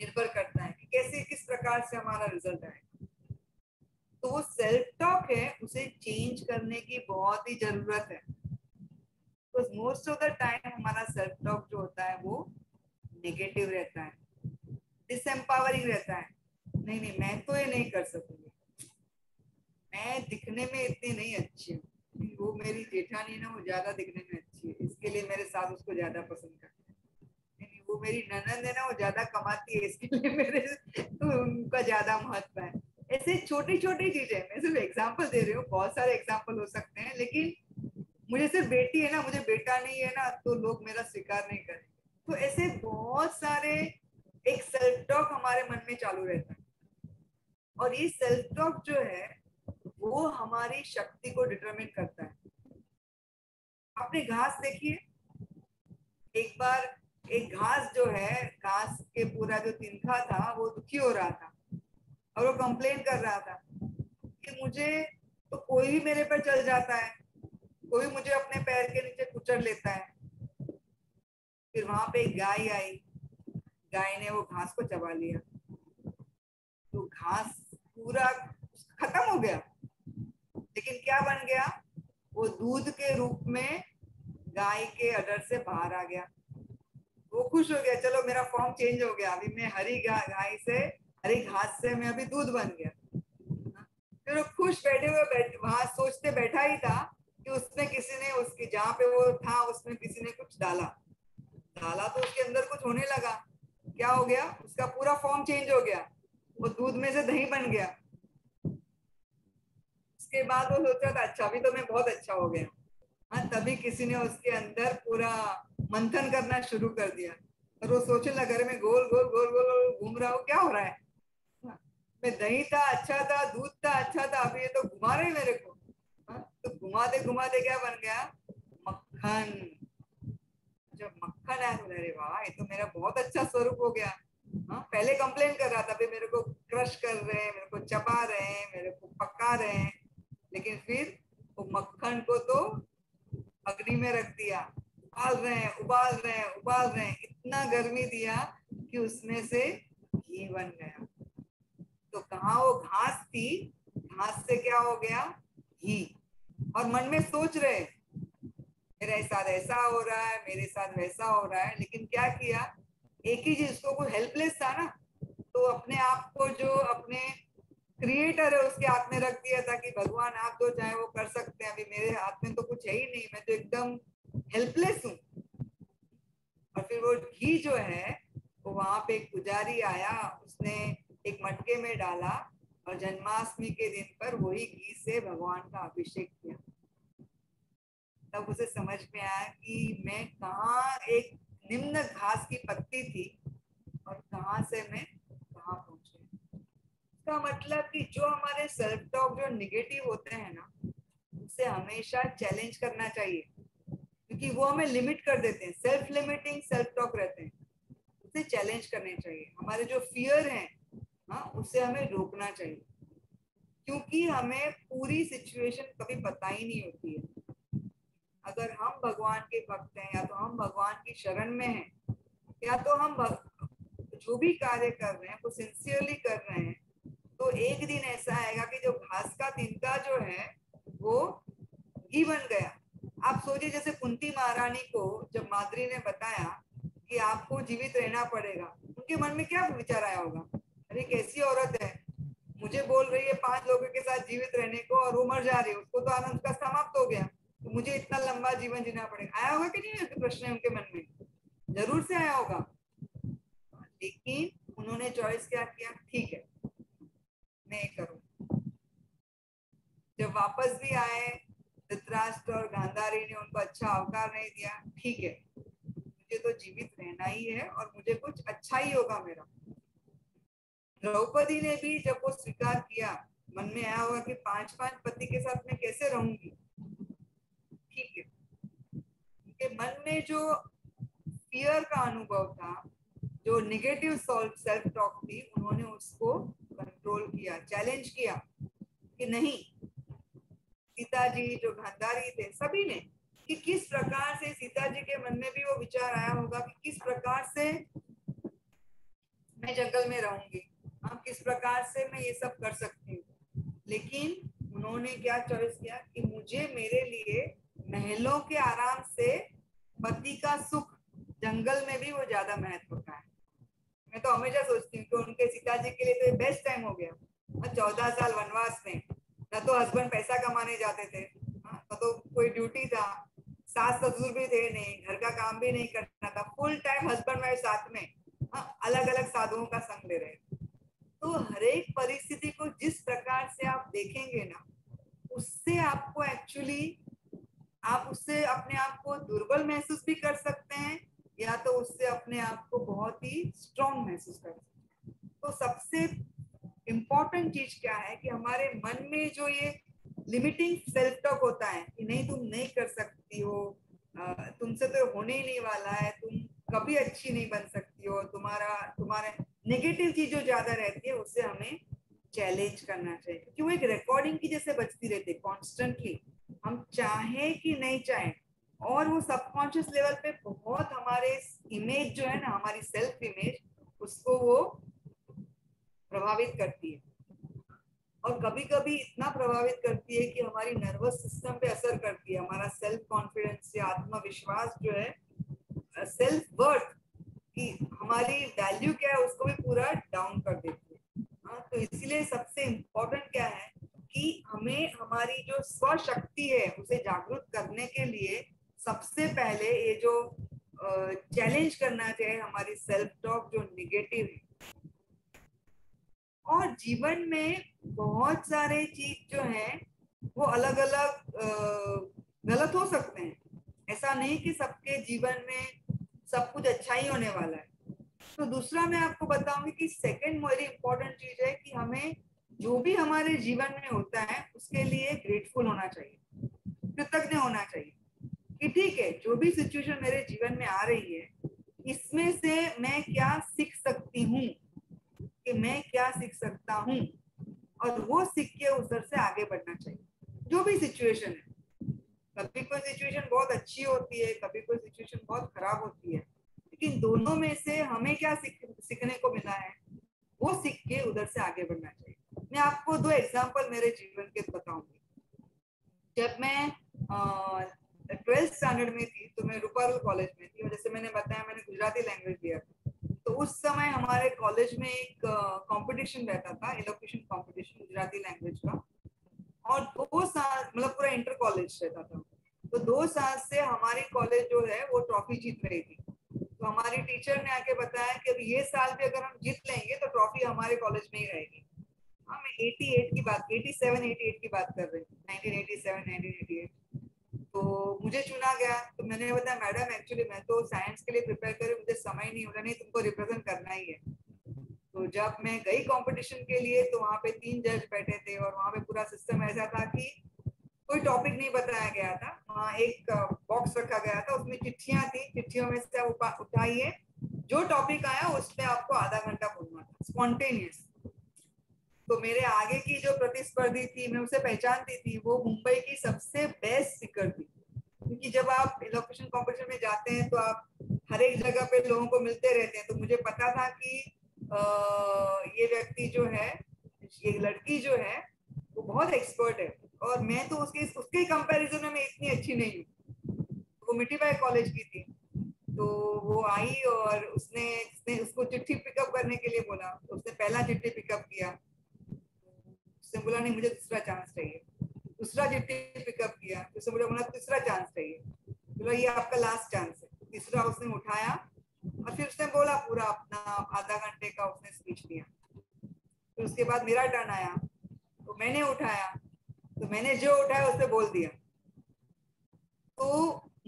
निर्भर करता है कि कैसे, किस प्रकार से हमारा रिजल्ट आएगा। तो वो सेल्फ टॉक है, उसे चेंज करने की बहुत ही जरूरत है। तो मोस्ट ऑफ द टाइम हमारा सेल्फ टॉक जो होता है वो नेगेटिव रहता है, डिसएम्पावरिंग रहता है। नहीं नहीं, मैं तो ये नहीं कर सकूंगी, मैं दिखने में इतनी नहीं अच्छी हूँ, वो मेरी जेठानी ना, वो ज्यादा दिखने में अच्छी है, इसके लिए मेरे साथ उसको ज्यादा पसंद करते हैं। नहीं, वो मेरी ननद है ना, वो ज्यादा कमाती है, इसके लिए मेरे तो उनका ज्यादा महत्व है। ऐसे छोटी छोटी चीजें, मैं सिर्फ एग्जाम्पल दे रही हूँ, बहुत सारे एग्जाम्पल हो सकते हैं, लेकिन मुझे सिर्फ बेटी है ना, मुझे बेटा नहीं है ना, तो लोग मेरा स्वीकार नहीं करेंगे। तो ऐसे बहुत सारे एक सेल्फ टॉक हमारे मन में चालू रहता है। और ये सेल्फ टॉक जो है वो हमारी शक्ति को डिटरमिन करता है। आपने घास देखी है? एक बार एक घास जो है, घास के पूरा जो तिनका था वो दुखी हो रहा था और वो कंप्लेन कर रहा था कि मुझे तो कोई भी मेरे पर चल जाता है, कोई मुझे अपने पैर के नीचे कुचल लेता है। फिर वहां पे एक गाय आई, गाय ने वो घास को चबा लिया, तो घास पूरा खत्म हो गया। लेकिन क्या बन गया? वो दूध के रूप में गाय के अडर से बाहर आ गया। वो खुश हो गया, चलो मेरा फॉर्म चेंज हो गया, अभी मैं हरी गाय से, हरी घास से मैं अभी दूध बन गया। फिर वो खुश बैठे हुए वहां सोचते बैठा ही था कि उसने, किसी ने उसकी, जहाँ पे वो था उसमें किसी ने कुछ डाला, तो उसके अंदर कुछ होने लगा। क्या हो गया, उसका पूरा फॉर्म चेंज हो गया, वो दूध में से दही बन गया। उसके बाद वो सोचा था अच्छा अभी तो मैं बहुत अच्छा हो गया। हाँ, तभी किसी ने उसके अंदर पूरा मंथन करना शुरू कर दिया और वो सोचने लगा अरे मैं गोल गोल गोल गोल गोल घूम रहा हूँ, क्या हो रहा है। हाँ, मैं दही था अच्छा था, दूध था अच्छा था, अभी ये तो घुमा रहे मेरे को। हाँ, तो घुमाते क्या बन गया, मक्खन। जब मक्खन आया तो अरे वाह ये तो मेरा बहुत अच्छा स्वरूप हो गया। हाँ, पहले कंप्लेन कर रहा था अभी मेरे को क्रश कर रहे हैं, मेरे को चबा रहे हैं, मेरे को पका रहे हैं, लेकिन फिर वो मक्खन को तो अग्नि में रख दिया, उबाल रहे हैं उबाल रहे हैं उबाल रहे हैं, इतना गर्मी दिया कि उसमें से घी बन गया। तो कहाँ वो घास थी, घास से क्या हो गया, घी। और मन में सोच रहे मेरे साथ ऐसा हो रहा है, मेरे साथ वैसा हो रहा है, लेकिन क्या किया, एक ही चीज, उसको कोई हेल्पलेस था ना, तो अपने आप को जो अपने क्रिएटर है उसके हाथ में रख दिया था कि भगवान आप जो चाहे वो कर सकते हैं, अभी मेरे हाथ में तो कुछ है ही नहीं, मैं तो एकदम हेल्पलेस हूँ। और फिर वो घी जो है वो वहां पे एक पुजारी आया, उसने एक मटके में डाला और जन्माष्टमी के दिन पर वही घी से भगवान का अभिषेक किया। तब उसे समझ में आया कि मैं कहाँ एक निम्न घास की पत्ती थी और कहाँ से मैं कहाँ पहुंची। इसका मतलब कि जो हमारे सेल्फ टॉक जो निगेटिव होते हैं ना, उसे हमेशा चैलेंज करना चाहिए, क्योंकि वो हमें लिमिट कर देते हैं, सेल्फ लिमिटिंग सेल्फ टॉक रहते हैं। उसे चैलेंज करने चाहिए, हमारे जो फियर हैं, हाँ, उसे हमें रोकना चाहिए, क्योंकि हमें पूरी सिचुएशन कभी पता ही नहीं होती है। अगर हम भगवान के भक्त हैं या तो हम भगवान की शरण में हैं, या तो हम जो भी कार्य कर रहे हैं वो सिंसियरली कर रहे हैं, तो एक दिन ऐसा आएगा कि जो घास का तिनका जो है वो घी बन गया। आप सोचिए जैसे कुंती महारानी को जब माद्री ने बताया कि आपको जीवित रहना पड़ेगा, उनके मन में क्या विचार आया होगा, अरे कैसी औरत है, मुझे बोल रही है 5 लोगों के साथ जीवित रहने को और वो मर जा रही है, उसको तो आनंद का समाप्त हो गया, तो मुझे इतना लंबा जीवन जीना पड़ेगा। आया होगा कि नहीं, प्रश्न है उनके मन में, जरूर से आया होगा। लेकिन उन्होंने चॉइस क्या किया, ठीक है मैं करूं। जब वापस भी आए, धृतराष्ट्र और गांधारी ने उनको अच्छा अवकार नहीं दिया, ठीक है मुझे तो जीवित रहना ही है और मुझे कुछ अच्छा ही होगा मेरा। द्रौपदी ने भी जब वो स्वीकार किया, मन में आया होगा कि 5-5 पति के साथ मैं कैसे रहूंगी, ठीक है, उनके मन में जो फियर का अनुभव था, जो निगेटिव सेल्फ टॉक थी, उन्होंने उसको कंट्रोल किया, चैलेंज किया कि नहीं। सीता जी जो गांधारी थे सभी ने, कि किस प्रकार से सीता जी के मन में भी वो विचार आया होगा कि किस प्रकार से मैं जंगल में रहूंगी, हाँ, किस प्रकार से मैं ये सब कर सकती हूँ। लेकिन उन्होंने क्या चॉइस किया कि मुझे मेरे लिए महलों के आराम से पति का सुख जंगल में भी वो ज्यादा महत्व का है। मैं तो हमेशा सोचती हूँ कि उनके सीता जी के लिए तो बेस्ट टाइम हो गया, 14 साल वनवास में, न तो हस्बैंड पैसा कमाने जाते थे, न तो कोई ड्यूटी था, सास ससुर भी थे नहीं, घर का काम भी नहीं करना था, फुल टाइम हस्बैंड वाइफ साथ में, अलग अलग साधुओं का संग ले रहे। तो हर एक परिस्थिति को जिस प्रकार से आप देखेंगे ना, उससे आपको एक्चुअली, आप उससे अपने आप को दुर्बल महसूस भी कर सकते हैं, या तो उससे अपने आप को बहुत ही स्ट्रॉन्ग महसूस कर सकते हैं। तो सबसे इम्पोर्टेंट चीज क्या है कि हमारे मन में जो ये लिमिटिंग सेल्फ टॉक होता है कि नहीं तुम नहीं कर सकती हो, तुमसे तो होने ही नहीं वाला है, तुम कभी अच्छी नहीं बन सकती हो, तुम्हारे नेगेटिव चीज जो ज्यादा रहती है, उससे हमें चैलेंज करना चाहिए, क्योंकि वो एक रिकॉर्डिंग की जैसे बजती रहती है कॉन्स्टेंटली, हम चाहे कि नहीं चाहे। और वो सबकॉन्शियस लेवल पे बहुत हमारे इमेज जो है ना, हमारी सेल्फ इमेज, उसको वो प्रभावित करती है। और कभी कभी इतना प्रभावित करती है कि हमारी नर्वस सिस्टम पे असर करती है, हमारा सेल्फ कॉन्फिडेंस या आत्मविश्वास जो है, सेल्फ वर्थ की हमारी वैल्यू क्या है उसको भी पूरा डाउन कर देती है। हाँ, तो इसीलिए सबसे इम्पोर्टेंट क्या है कि हमें हमारी जो स्वशक्ति है उसे जागरूक करने के लिए सबसे पहले ये जो चैलेंज करना चाहिए हमारी सेल्फ टॉक जो और जीवन में बहुत सारे चीज जो है वो अलग अलग गलत हो सकते हैं। ऐसा नहीं कि सबके जीवन में सब कुछ अच्छा ही होने वाला है। तो दूसरा मैं आपको बताऊंगी कि सेकंड वेरी इंपॉर्टेंट चीज है कि हमें जो भी हमारे जीवन में होता है उसके लिए ग्रेटफुल होना चाहिए, कृतज्ञ होना चाहिए कि ठीक है, जो भी सिचुएशन मेरे जीवन में आ रही है इसमें से मैं क्या सीख सकती हूँ, कि मैं क्या सीख सकता हूँ, और वो सीख के उधर से आगे बढ़ना चाहिए। जो भी सिचुएशन है, कभी कोई सिचुएशन बहुत अच्छी होती है, कभी कोई सिचुएशन बहुत खराब होती है, लेकिन दोनों में से हमें क्या सीखने को मिला है वो सीख के उधर से आगे बढ़ना चाहिए। मैं आपको 2 एग्जांपल मेरे जीवन के बताऊंगी। जब मैं 12th स्टैंडर्ड में थी तो मैं रूपारेल कॉलेज में थी, और जैसे मैंने बताया मैंने गुजराती लैंग्वेज लिया था। तो उस समय हमारे कॉलेज में एक कंपटीशन रहता था, एलोक्यूशन कंपटीशन गुजराती लैंग्वेज का, और 2 साल मतलब पूरा इंटर कॉलेज रहता था। तो 2 साल से हमारी कॉलेज जो है वो ट्रॉफी जीत रही थी। तो हमारी टीचर ने आके बताया कि अभी ये साल भी अगर हम जीत लेंगे तो ट्रॉफी हमारे कॉलेज में ही रहेगी। हाँ, मैं 88 की बात 87 88 की बात कर रही हूँ, 1987 1988। तो मुझे चुना गया। तो मैंने बताया मैडम एक्चुअली मैं तो साइंस के लिए प्रिपेयर कर रही हूँ, मुझे समय नहीं हो रहा। नहीं, तुमको रिप्रेजेंट करना ही है। तो जब मैं गई कंपटीशन के लिए तो वहाँ पे 3 जज बैठे थे, और वहाँ पे पूरा सिस्टम ऐसा था कि कोई टॉपिक नहीं बताया गया था। वहाँ एक बॉक्स रखा गया था, उसमें चिट्ठियां थी, चिट्ठियों में से आप उठाइए, जो टॉपिक आया उसमें आपको आधा घंटा बोलना था, स्पॉन्टेनियस। तो मेरे आगे की जो प्रतिस्पर्धी थी मैं उसे पहचानती थी, वो मुंबई की सबसे बेस्ट स्पीकर थी। क्योंकि जब आप एलोक्यूशन कंपटीशन में जाते हैं तो आप हर एक जगह पे लोगों को मिलते रहते हैं। तो मुझे पता था कि ये व्यक्ति जो है, ये लड़की जो है वो बहुत एक्सपर्ट है, और मैं तो उसके उसके कंपैरिजन में इतनी अच्छी नहीं हूँ। वो मिठीबाई कॉलेज की थी। तो वो आई और उसने उसको चिट्ठी पिकअप करने के लिए बोला। तो उसने पहला चिट्ठी पिकअप किया, उसने बोला नहीं मुझे दूसरा चांस चाहिए। दूसरा चिट्ठी पिकअप किया, उसने बोला तीसरा चांस चाहिए। बोला ये आपका लास्ट चांस है। तीसरा उसने उठाया और फिर उसने बोला पूरा अपना आधा घंटे का उसने स्पीच दिया। फिर उसके बाद मेरा टर्न आया, तो मैंने उठाया, तो मैंने जो उठाया उससे बोल दिया। तो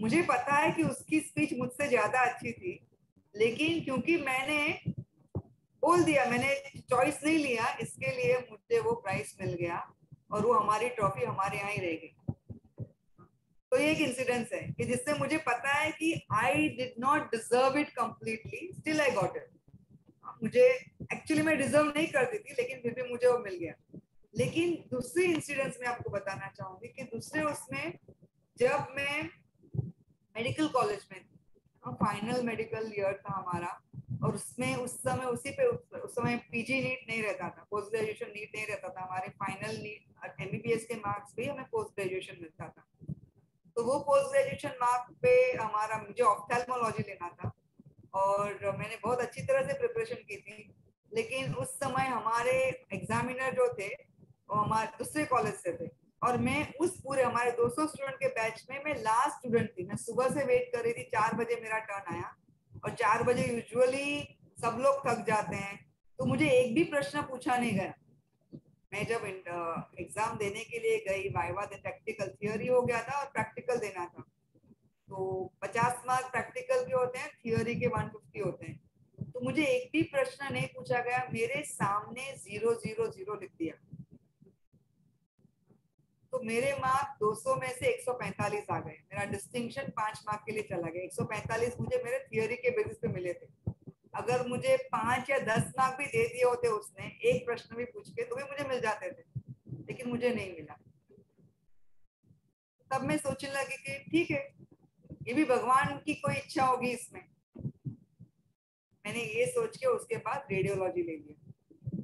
मुझे पता है कि उसकी स्पीच मुझसे ज्यादा अच्छी थी, लेकिन क्योंकि मैंने बोल दिया, मैंने चॉइस नहीं लिया, इसके लिए मुझे वो प्राइज मिल गया, और वो हमारी ट्रॉफी हमारे यहाँ ही रह गई। तो ये एक इंसिडेंस है कि जिससे मुझे पता है कि I did not deserve it completely, still I got it. मुझे एक्चुअली मैं डिजर्व नहीं करती थी, लेकिन फिर भी मुझे वो मिल गया। लेकिन दूसरी इंसिडेंस में आपको बताना चाहूंगी कि दूसरे उसमें जब मैं मेडिकल कॉलेज में थी, फाइनल मेडिकल ईयर था हमारा, और उसमें उस समय उस समय पीजी नीट नहीं रहता था, पोस्ट ग्रेजुएशन नीट नहीं रहता था। हमारे फाइनल नीट एमबीबीएस के मार्क्स पे हमें पोस्ट ग्रेजुएशन मिलता था। तो वो पोस्ट ग्रेजुएशन मार्क पे हमारा, मुझे ऑफ्थेल्मोलॉजी लेना था, और मैंने बहुत अच्छी तरह से प्रिपरेशन की थी। लेकिन उस समय हमारे एग्जामिनर जो थे वो हमारे दूसरे कॉलेज से थे, और मैं उस पूरे हमारे 200 स्टूडेंट के बैच में मैं लास्ट स्टूडेंट थी। मैं सुबह से वेट कर रही थी, 4 बजे मेरा टर्न आया, और 4 बजे यूजुअली सब लोग थक जाते हैं, तो मुझे एक भी प्रश्न पूछा नहीं गया। मैं जब एग्जाम देने के लिए गई, वाइवा प्रैक्टिकल थियोरी हो गया था और प्रैक्टिकल देना था। तो 50 मार्क प्रैक्टिकल के होते हैं, थियोरी के 150 होते हैं। तो मुझे एक भी प्रश्न नहीं पूछा गया, मेरे सामने 0 0 0 लिख दिया। तो मेरे मार्क 200 में से 145 आ गए। मेरा डिस्टिंक्शन 5 मार्क के लिए चला गया। 145 मुझे मेरे थियोरी के बेसिस पे मिले थे। अगर मुझे 5 या 10 मार्क भी दे दिए होते उसने, एक प्रश्न भी पूछ के, तो भी मुझे मिल जाते थे, लेकिन मुझे नहीं मिला। तब मैं सोचने लगी कि ठीक है, ये भी भगवान की कोई इच्छा होगी इसमें। मैंने ये सोच के उसके बाद रेडियोलॉजी ले लिया।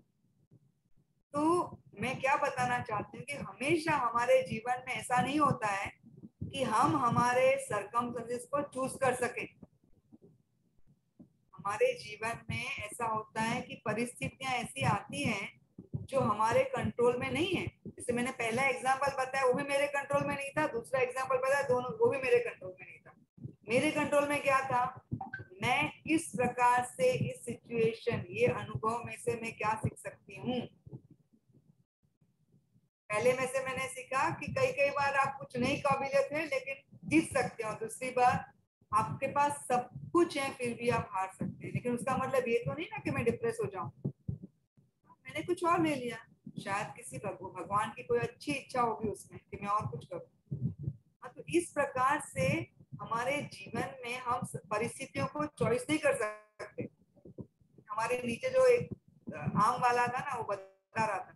तो मैं क्या बताना चाहती हूँ कि हमेशा हमारे जीवन में ऐसा नहीं होता है कि हम हमारे सरकमस्टेंसेस को चूज कर सके। हमारे जीवन में ऐसा होता है कि परिस्थितियां ऐसी आती हैं जो हमारे कंट्रोल में नहीं है। जैसे मैंने पहला एग्जांपल बताया, वो भी मेरे कंट्रोल में नहीं था। दूसरा एग्जांपल बताया, दोनों वो भी मेरे कंट्रोल में नहीं था। मेरे कंट्रोल में क्या था, मैं किस प्रकार से इस सिचुएशन, ये अनुभव में से मैं क्या सीख सकती हूँ। पहले में से मैंने सीखा कि कई कई बार आप कुछ नहीं काबिलियत है लेकिन जीत सकते हो, दूसरी बार आपके पास सब कुछ है फिर भी आप हार सकते हैं। लेकिन उसका मतलब ये तो नहीं ना कि मैं डिप्रेस हो जाऊं, मैंने कुछ और ले लिया, शायद किसी भगवान की कोई अच्छी इच्छा होगी उसमें कि मैं और कुछ करूं। तो इस प्रकार से हमारे जीवन में हम परिस्थितियों को चॉइस नहीं कर सकते। हमारे नीचे जो एक आम वाला था ना, वो बता रहा था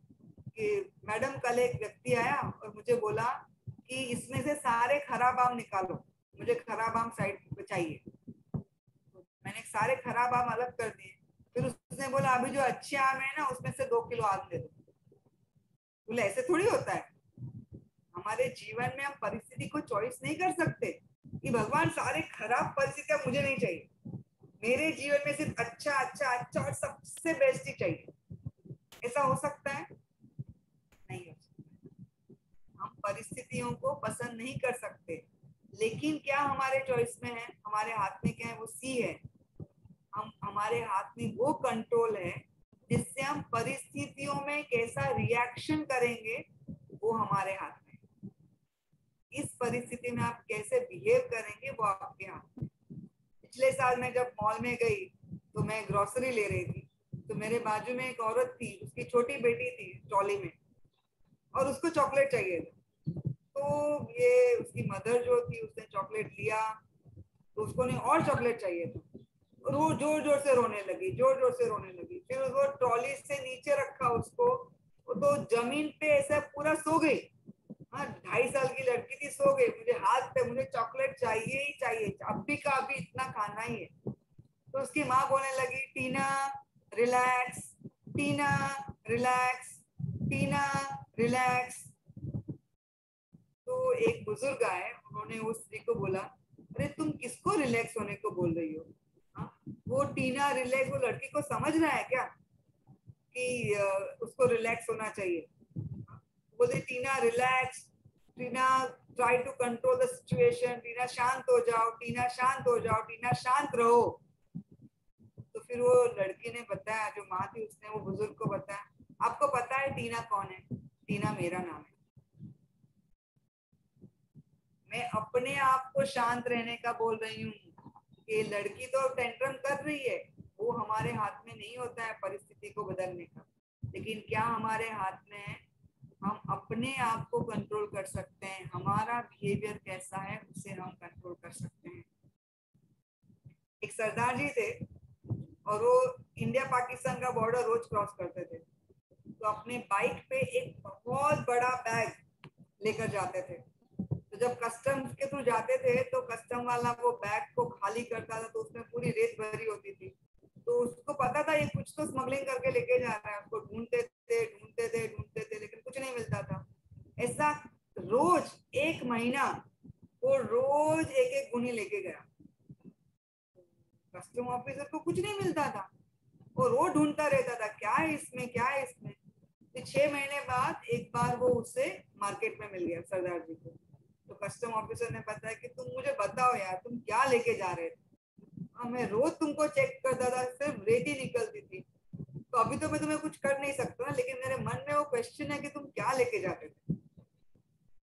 कि मैडम कल एक व्यक्ति आया और मुझे बोला कि इसमें से सारे खराब आम निकालो, मुझे खराब आम साइड पे चाहिए। तो मैंने सारे खराब आम अलग कर दिए, फिर उसने बोला अभी जो अच्छे आम है ना उसमें से 2 किलो आम दे दो। बोले ऐसे थोड़ी होता है, हमारे जीवन में हम परिस्थिति को चॉइस नहीं कर सकते कि भगवान सारे खराब परिस्थितियां मुझे नहीं चाहिए, मेरे जीवन में सिर्फ अच्छा अच्छा अच्छा और सबसे बेस्ट ही चाहिए। ऐसा हो सकता है? नहीं हो सकता। हम परिस्थितियों को पसंद नहीं कर सकते, लेकिन क्या हमारे चॉइस में है, हमारे हाथ में क्या है, वो सी है। हम हमारे हाथ में वो कंट्रोल है जिससे हम परिस्थितियों में कैसा रिएक्शन करेंगे, वो हमारे हाथ में। इस परिस्थिति में आप कैसे बिहेव करेंगे वो आपके हाथ में। पिछले साल मैं जब मॉल में गई तो मैं ग्रोसरी ले रही थी, तो मेरे बाजू में एक औरत थी, उसकी छोटी बेटी थी ट्रॉली में और उसको चॉकलेट चाहिए था। तो ये उसकी मदर जो थी उसने चॉकलेट लिया तो उसको नहीं और चॉकलेट चाहिए था और वो जोर जोर से रोने लगी, जोर जोर से रोने लगी। फिर उसको ट्रॉली से नीचे रखा उसको, वो तो जमीन पे ऐसे पूरा सो गई। हाँ, 2.5 साल की लड़की थी, सो गई। मुझे हाथ पे मुझे चॉकलेट चाहिए ही चाहिए, अभी का अभी इतना खाना ही है। तो उसकी माँ बोलने लगी टीना रिलैक्स, टीना रिलैक्स, टीना रिलैक्स। तो एक बुजुर्ग आए, उन्होंने उस स्त्री को बोला अरे तुम किसको रिलैक्स होने को बोल रही हो? हाँ? वो टीना रिलैक्स, वो लड़की को समझ रहा है क्या कि उसको रिलैक्स होना चाहिए? बोले Tina relax, Tina try to control the situation, Tina शांत हो जाओ, टीना शांत हो जाओ, टीना शांत रहो। तो फिर वो लड़की ने बताया, जो माँ थी उसने वो बुजुर्ग को बताया, आपको पता है टीना कौन है? टीना मेरा नाम है। मैं अपने आप को शांत रहने का बोल रही हूँ। ये लड़की तो टेंट्रम कर रही है, वो हमारे हाथ में नहीं होता है परिस्थिति को बदलने का। लेकिन क्या हमारे हाथ में है? हम अपने आप को कंट्रोल कर सकते हैं, हमारा बिहेवियर कैसा है उसे हम कंट्रोल कर सकते हैं। एक सरदार जी थे और वो इंडिया पाकिस्तान का बॉर्डर रोज क्रॉस करते थे, तो अपने बाइक पे एक बहुत बड़ा बैग लेकर जाते थे। तो जब कस्टम के थ्रू जाते थे तो कस्टम वाला वो बैग को खाली करता था, तो उसमें पूरी रेत भरी होती थी। तो उसको पता था ये कुछ तो स्मगलिंग करके लेके जा रहा है, उसको ढूंढते थे ढूंढते थे ढूंढते थे, लेकिन कुछ नहीं मिलता था। ऐसा रोज 1 महीना वो रोज एक एक गुनी लेके गया। कस्टम ऑफिसर को कुछ नहीं मिलता था, वो रोज ढूंढता रहता था क्या है इसमें, क्या है इसमें। तो 6 महीने बाद एक बार वो उसे मार्केट में मिल गया सरदार जी को। तो कस्टम ऑफिसर ने बताया कि तुम मुझे बताओ यार, तुम क्या लेके जा रहे थे? मैं रोज तुमको चेक करता था, सिर्फ रेत ही निकलती थी। तो अभी तो मैं तुम्हें कुछ कर नहीं सकता ना, लेकिन मेरे मन में वो क्वेश्चन है कि तुम क्या लेके जाते थे?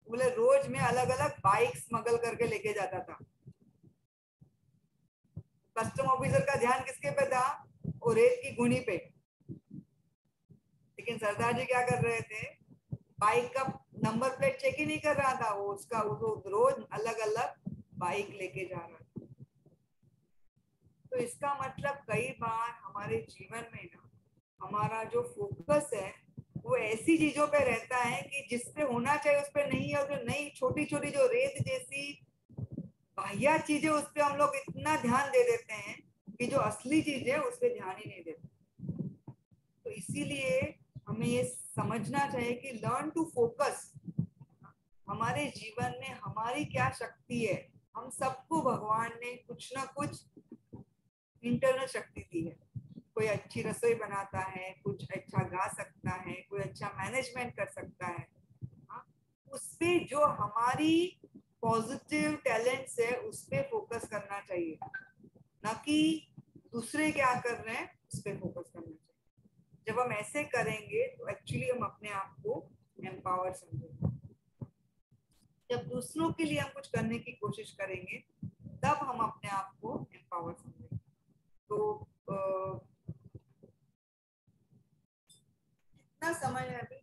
बोले रोज मैं अलग अलग बाइक स्मगल करके लेके जाता था। कस्टम ऑफिसर का ध्यान किसके पे था? वो रेत की गुनी पे। लेकिन सरदार जी क्या कर रहे थे? बाइक का नंबर प्लेट चेक ही नहीं कर रहा था, वो उसका वो रोज अलग अलग बाइक लेके जा रहा था। तो इसका मतलब कई बार हमारे जीवन में ना हमारा जो फोकस है वो ऐसी चीजों पे रहता है कि जिस पे होना चाहिए उस पे नहीं है, और जो नई छोटी छोटी जो रेत जैसी बाह्य चीजें उस पे हम लोग इतना ध्यान दे देते हैं कि जो असली चीज है उस पे ध्यान ही नहीं देते। तो इसीलिए हमें ये समझना चाहिए कि लर्न टू फोकस। हमारे जीवन में हमारी क्या शक्ति है? हम सबको भगवान ने कुछ ना कुछ इंटरनल शक्ति दी है। कोई अच्छी रसोई बनाता है, कुछ अच्छा गा सकता है, कोई अच्छा मैनेजमेंट कर सकता है। हाँ? उस पे जो हमारी पॉजिटिव टैलेंट्स है उस पे फोकस करना चाहिए, ना कि दूसरे क्या कर रहे हैं उस पर फोकस करना चाहिए। जब हम ऐसे करेंगे तो एक्चुअली हम अपने आप को एम्पावर समझेंगे। जब दूसरों के लिए हम कुछ करने की कोशिश करेंगे तब हम अपने आप को एम्पावर समझेंगे। तो कितना समय है अभी?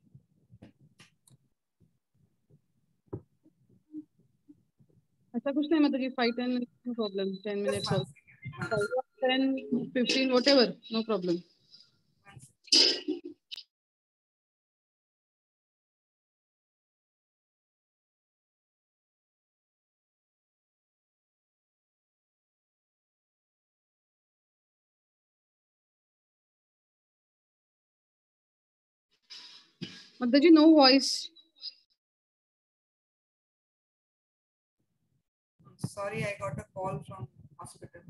ऐसा कुछ नहीं, मतलब कि 5-10 minutes no problem, 10 Just minutes one और second. 10-15 whatever, no problem. One second. मतलब जी, no voice. Sorry, I got a call from hospital.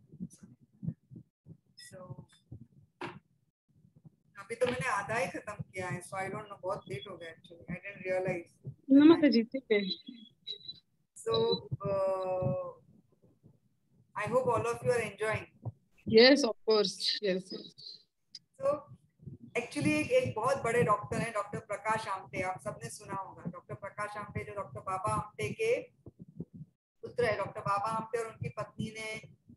So अभी तो मैंने आधा ही खत्म किया है, so I don't know, बहुत लेट हो गया actually. I didn't realize the time. नमस्ते जी, ठीक है। So I hope all of you are enjoying. Yes, of course. Yes. So actually एक बहुत बड़े डॉक्टर हैं, डॉक्टर प्रकाश आमटे। आप सबने सुना होगा डॉक्टर प्रकाश आमटे, जो डॉक्टर बाबा आमटे के पुत्र है। डॉक्टर बाबा आमटे और उनकी पत्नी ने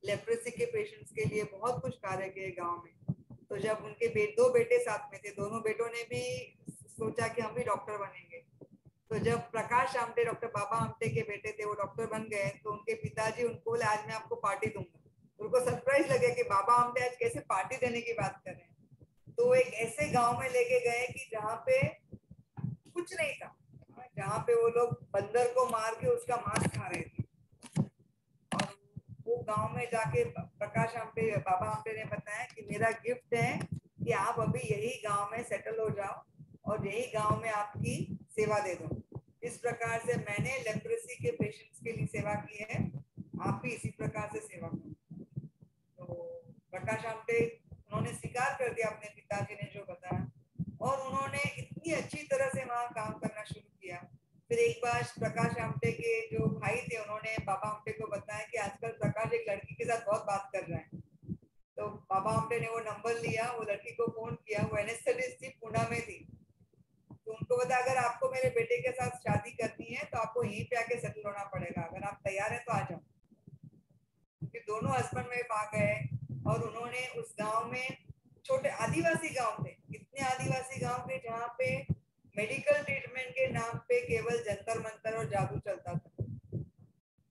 लेप्रेसी के पेशेंट्स के लिए बहुत कुछ कार्य किए गांव में। तो जब उनके दो बेटे साथ में थे, दोनों बेटों ने भी सोचा कि हम भी डॉक्टर बनेंगे। तो जब प्रकाश आमटे, डॉक्टर बाबा आमटे के बेटे थे, वो डॉक्टर बन गए, तो उनके पिताजी उनको बोले आज मैं आपको पार्टी दूंगा। उनको सरप्राइज लगे कि बाबा आमटे आज कैसे पार्टी देने की बात कर रहे हैं। तो एक ऐसे गांव में लेके गए कि जहाँ पे कुछ नहीं था, जहाँ पे वो लोग बंदर को मार के उसका मांस खा रहे थे। और वो गांव में जाके प्रकाश आमटे, बाबा आमटे ने बताया कि मेरा गिफ्ट है कि आप अभी यही गांव में सेटल हो जाओ और यही गांव में आपकी सेवा दे दो। इस प्रकार से मैंने लेप्रेसी के पेशेंट्स के लिए सेवा की है, आप भी इसी प्रकार से सेवा करो। तो प्रकाश आमटे, उन्होंने स्वीकार कर दिया अपने पिताजी ने जो बताया, और उन्होंने इतनी अच्छी तरह से वहाँ काम करना शुरू किया। फिर एक बार प्रकाश आमटे के जो भाई थे, उन्होंने बाबा आमटे को बताया कि आजकल प्रकाश एक लड़की के साथ बहुत बात कर रहा है। तो बाबा आमटे ने वो नंबर लिया, वो लड़की को फोन किया, वो एनेस्थेटिस्ट थी, पुणे में थी। तो उनको बता अगर आपको मेरे बेटे के साथ शादी करनी है तो आपको यहीं पे आके सेटल होना पड़ेगा, अगर आप तैयार हैं तो आ जाओ। फिर दोनों हस्बैंड वाइफ आ गए और उन्होंने उस गांव में, छोटे आदिवासी गांव थे, इतने आदिवासी गांव थे जहाँ पे मेडिकल ट्रीटमेंट के नाम पे केवल जंतर मंतर और जादू चलता था,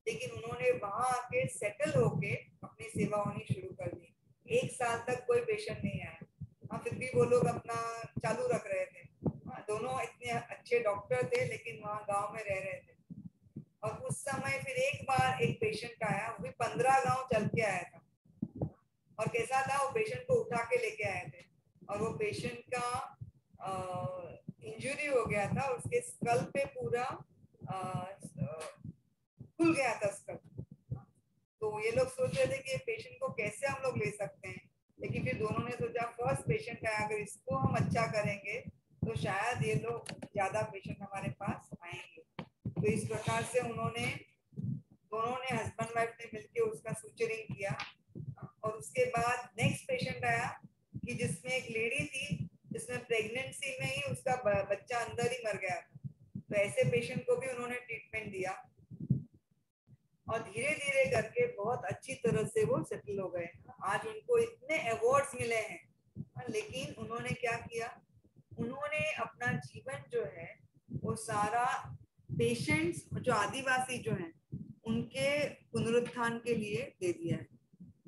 लेकिन उन्होंने वहां आके सेटल होके अपनी सेवा होनी शुरू कर दी। 1 साल तक कोई पेशेंट नहीं आया। हाँ, फिर भी वो लोग अपना चालू रख रहे थे। हाँ, दोनों इतने अच्छे डॉक्टर थे लेकिन वहाँ गांव में रह रहे थे। और उस समय फिर एक बार एक पेशेंट आया, वो भी 15 गांव चल के आया था। और कैसा था, वो पेशेंट को उठा के लेके आए थे और वो पेशेंट का इंजरी हो गया था, उसके स्कल पे पूरा खुल गया था स्कल। तो ये लोग सोच रहे थे कि पेशेंट को कैसे हम लोग ले सकते हैं, लेकिन फिर दोनों ने सोचा फर्स्ट पेशेंट है, अगर इसको हम अच्छा करेंगे तो शायद ये लोग ज्यादा पेशेंट हमारे पास आएंगे। तो इस प्रकार से उन्होंने, दोनों ने हस्बैंड वाइफ ने मिलकर उसका सूचरिंग किया। और उसके बाद नेक्स्ट पेशेंट आया कि जिसमें एक लेडी थी, जिसमें प्रेगनेंसी में ही उसका बच्चा अंदर ही मर गया था। तो ऐसे पेशेंट को भी उन्होंने ट्रीटमेंट दिया और धीरे धीरे करके बहुत अच्छी तरह से वो सेटल हो गए। आज उनको इतने अवार्ड्स मिले हैं। लेकिन उन्होंने क्या किया, उन्होंने अपना जीवन जो है वो सारा पेशेंट्स, जो आदिवासी जो हैं, उनके पुनरुत्थान के लिए दे दिया है।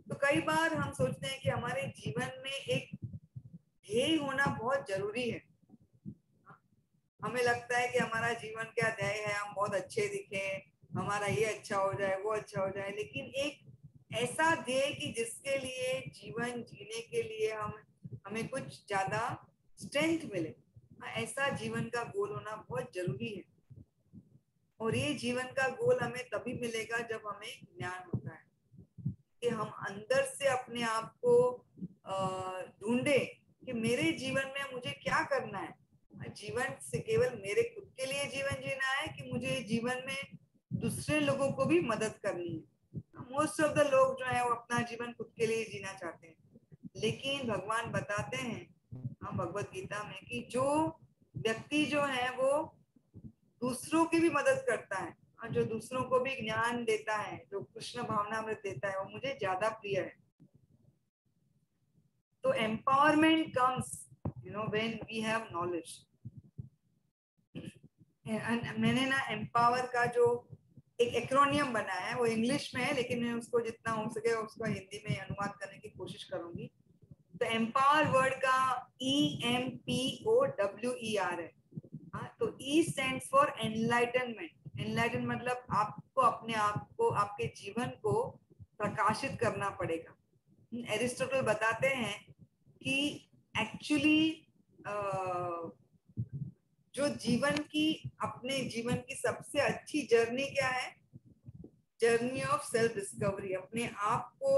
तो कई बार हम सोचते हैं कि हमारे जीवन में एक ध्येय होना बहुत जरूरी है। हमें लगता है कि हमारा जीवन क्या ध्येय है, हम बहुत अच्छे दिखे, हमारा ये अच्छा हो जाए, वो अच्छा हो जाए, लेकिन एक ऐसा ध्येय कि जिसके लिए जीवन जीने के लिए हमें कुछ ज्यादा स्ट्रेंथ मिले, ऐसा जीवन का गोल होना बहुत जरूरी है। और ये जीवन का गोल हमें तभी मिलेगा जब हमें ज्ञान होता है कि हम अंदर से अपने आप को ढूंढे कि मेरे जीवन में मुझे क्या करना है। जीवन से केवल मेरे खुद के लिए जीवन जीना है कि मुझे जीवन में दूसरे लोगों को भी मदद करनी है। मोस्ट ऑफ द लोग जो है वो अपना जीवन खुद के लिए जीना चाहते हैं, लेकिन भगवान बताते हैं हम भगवत गीता में कि जो व्यक्ति जो है वो दूसरों की भी मदद करता है और जो दूसरों को भी ज्ञान देता है, जो कृष्ण भावनामृत देता है, वो मुझे ज्यादा प्रिय है। तो empowerment comes when we have knowledge. मैंने ना एम्पावर का जो एक एक्रोनियम बनाया है वो इंग्लिश में है, लेकिन मैं उसको जितना हो सके उसको हिंदी में अनुवाद करने की कोशिश करूंगी। तो एम्पावर वर्ड का EMPOWER है। हाँ, तो E stands for enlightenment. Enlighten मतलब आपको अपने आप को, आपके जीवन को प्रकाशित करना पड़ेगा। एरिस्टोटल बताते हैं कि एक्चुअली जो जीवन की, अपने जीवन की सबसे अच्छी जर्नी क्या है? Journey of self discovery. अपने आप को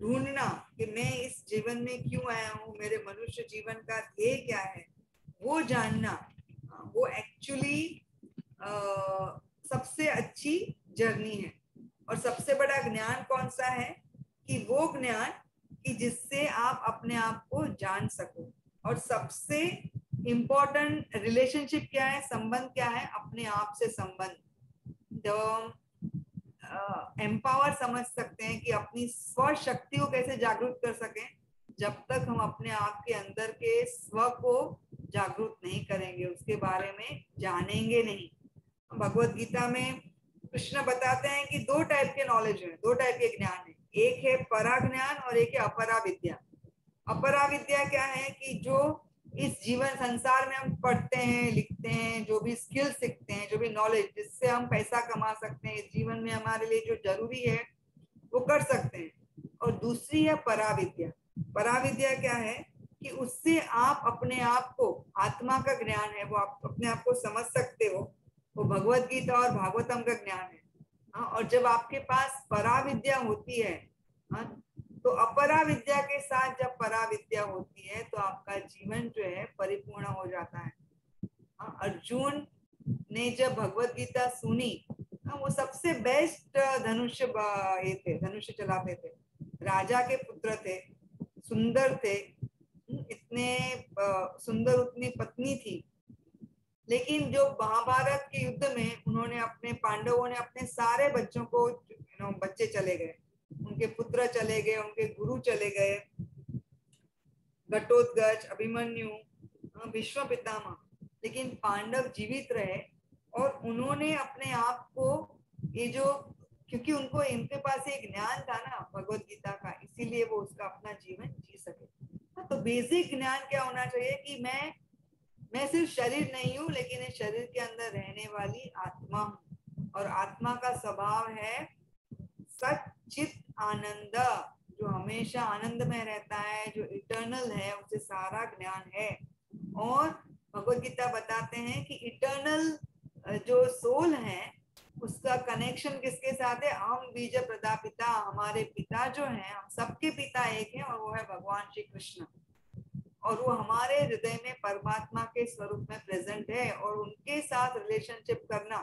ढूंढना कि मैं इस जीवन में क्यों आया हूँ, मेरे मनुष्य जीवन का ध्येय क्या है, वो जानना, वो एक्चुअली सबसे अच्छी जर्नी है। और सबसे बड़ा ज्ञान कौन सा है? कि वो ज्ञान कि जिससे आप अपने आप को जान सको। और सबसे इम्पोर्टेंट रिलेशनशिप क्या है, संबंध क्या है? अपने आप से संबंध। जो एम्पावर समझ सकते हैं कि अपनी स्व शक्ति को कैसे जागरूक कर सकें, जब तक हम अपने आप के अंदर के स्व को जागरूक नहीं करेंगे, उसके बारे में जानेंगे नहीं। भगवत गीता में कृष्ण बताते हैं कि दो टाइप के नॉलेज है, दो टाइप के ज्ञान है। एक है परा ज्ञान और एक है अपरा विद्या। अपरा विद्या क्या है? कि जो इस जीवन संसार में हम पढ़ते हैं, लिखते हैं, जो भी स्किल सीखते हैं, जो भी नॉलेज जिससे हम पैसा कमा सकते हैं, इस जीवन में हमारे लिए जो जरूरी है वो कर सकते हैं। और दूसरी है पराविद्या। पराविद्या क्या है? कि उससे आप अपने आप को, आत्मा का ज्ञान है, वो आप अपने आप को समझ सकते हो। वो भगवत गीता और भागवतम का ज्ञान है। हाँ, और जब आपके पास पराविद्या होती है, हाँ, तो अपरा विद्या के साथ जब परा विद्या होती है तो आपका जीवन जो है परिपूर्ण हो जाता है। हाँ, अर्जुन ने जब भगवत गीता सुनी, हाँ, वो सबसे बेस्ट धनुष्य ये थे, धनुष्य चलाते थे, राजा के पुत्र थे, सुंदर थे, इतने सुंदर उतनी पत्नी थी। लेकिन जो महाभारत के युद्ध में उन्होंने अपने, पांडवों ने अपने सारे बच्चों को, बच्चे चले गए, उनके पुत्र चले गए, उनके गुरु चले गए, घटोत्कच, अभिमन्यु, विश्व पितामह, लेकिन पांडव जीवित रहे। और उन्होंने अपने आप को, ये जो, क्योंकि उनको, इनके पास एक ज्ञान था ना भगवत गीता का, इसीलिए वो उसका अपना जीवन जी सके। तो बेसिक ज्ञान क्या होना चाहिए? कि मैं सिर्फ शरीर नहीं हूँ, लेकिन इस शरीर के अंदर रहने वाली आत्मा हूँ। और आत्मा का स्वभाव है सच्चित आनंद, जो हमेशा आनंद में रहता है, जो इटर्नल है, उसे सारा ज्ञान है। और भगवत गीता बताते हैं कि इटर्नल जो सोल है उसका कनेक्शन किसके साथ है? हम बीज प्रदापिता, हमारे पिता जो हैं, हम सबके पिता एक हैं, और वो है भगवान श्री कृष्ण। और वो हमारे हृदय में परमात्मा के स्वरूप में प्रेजेंट है। और उनके साथ रिलेशनशिप करना,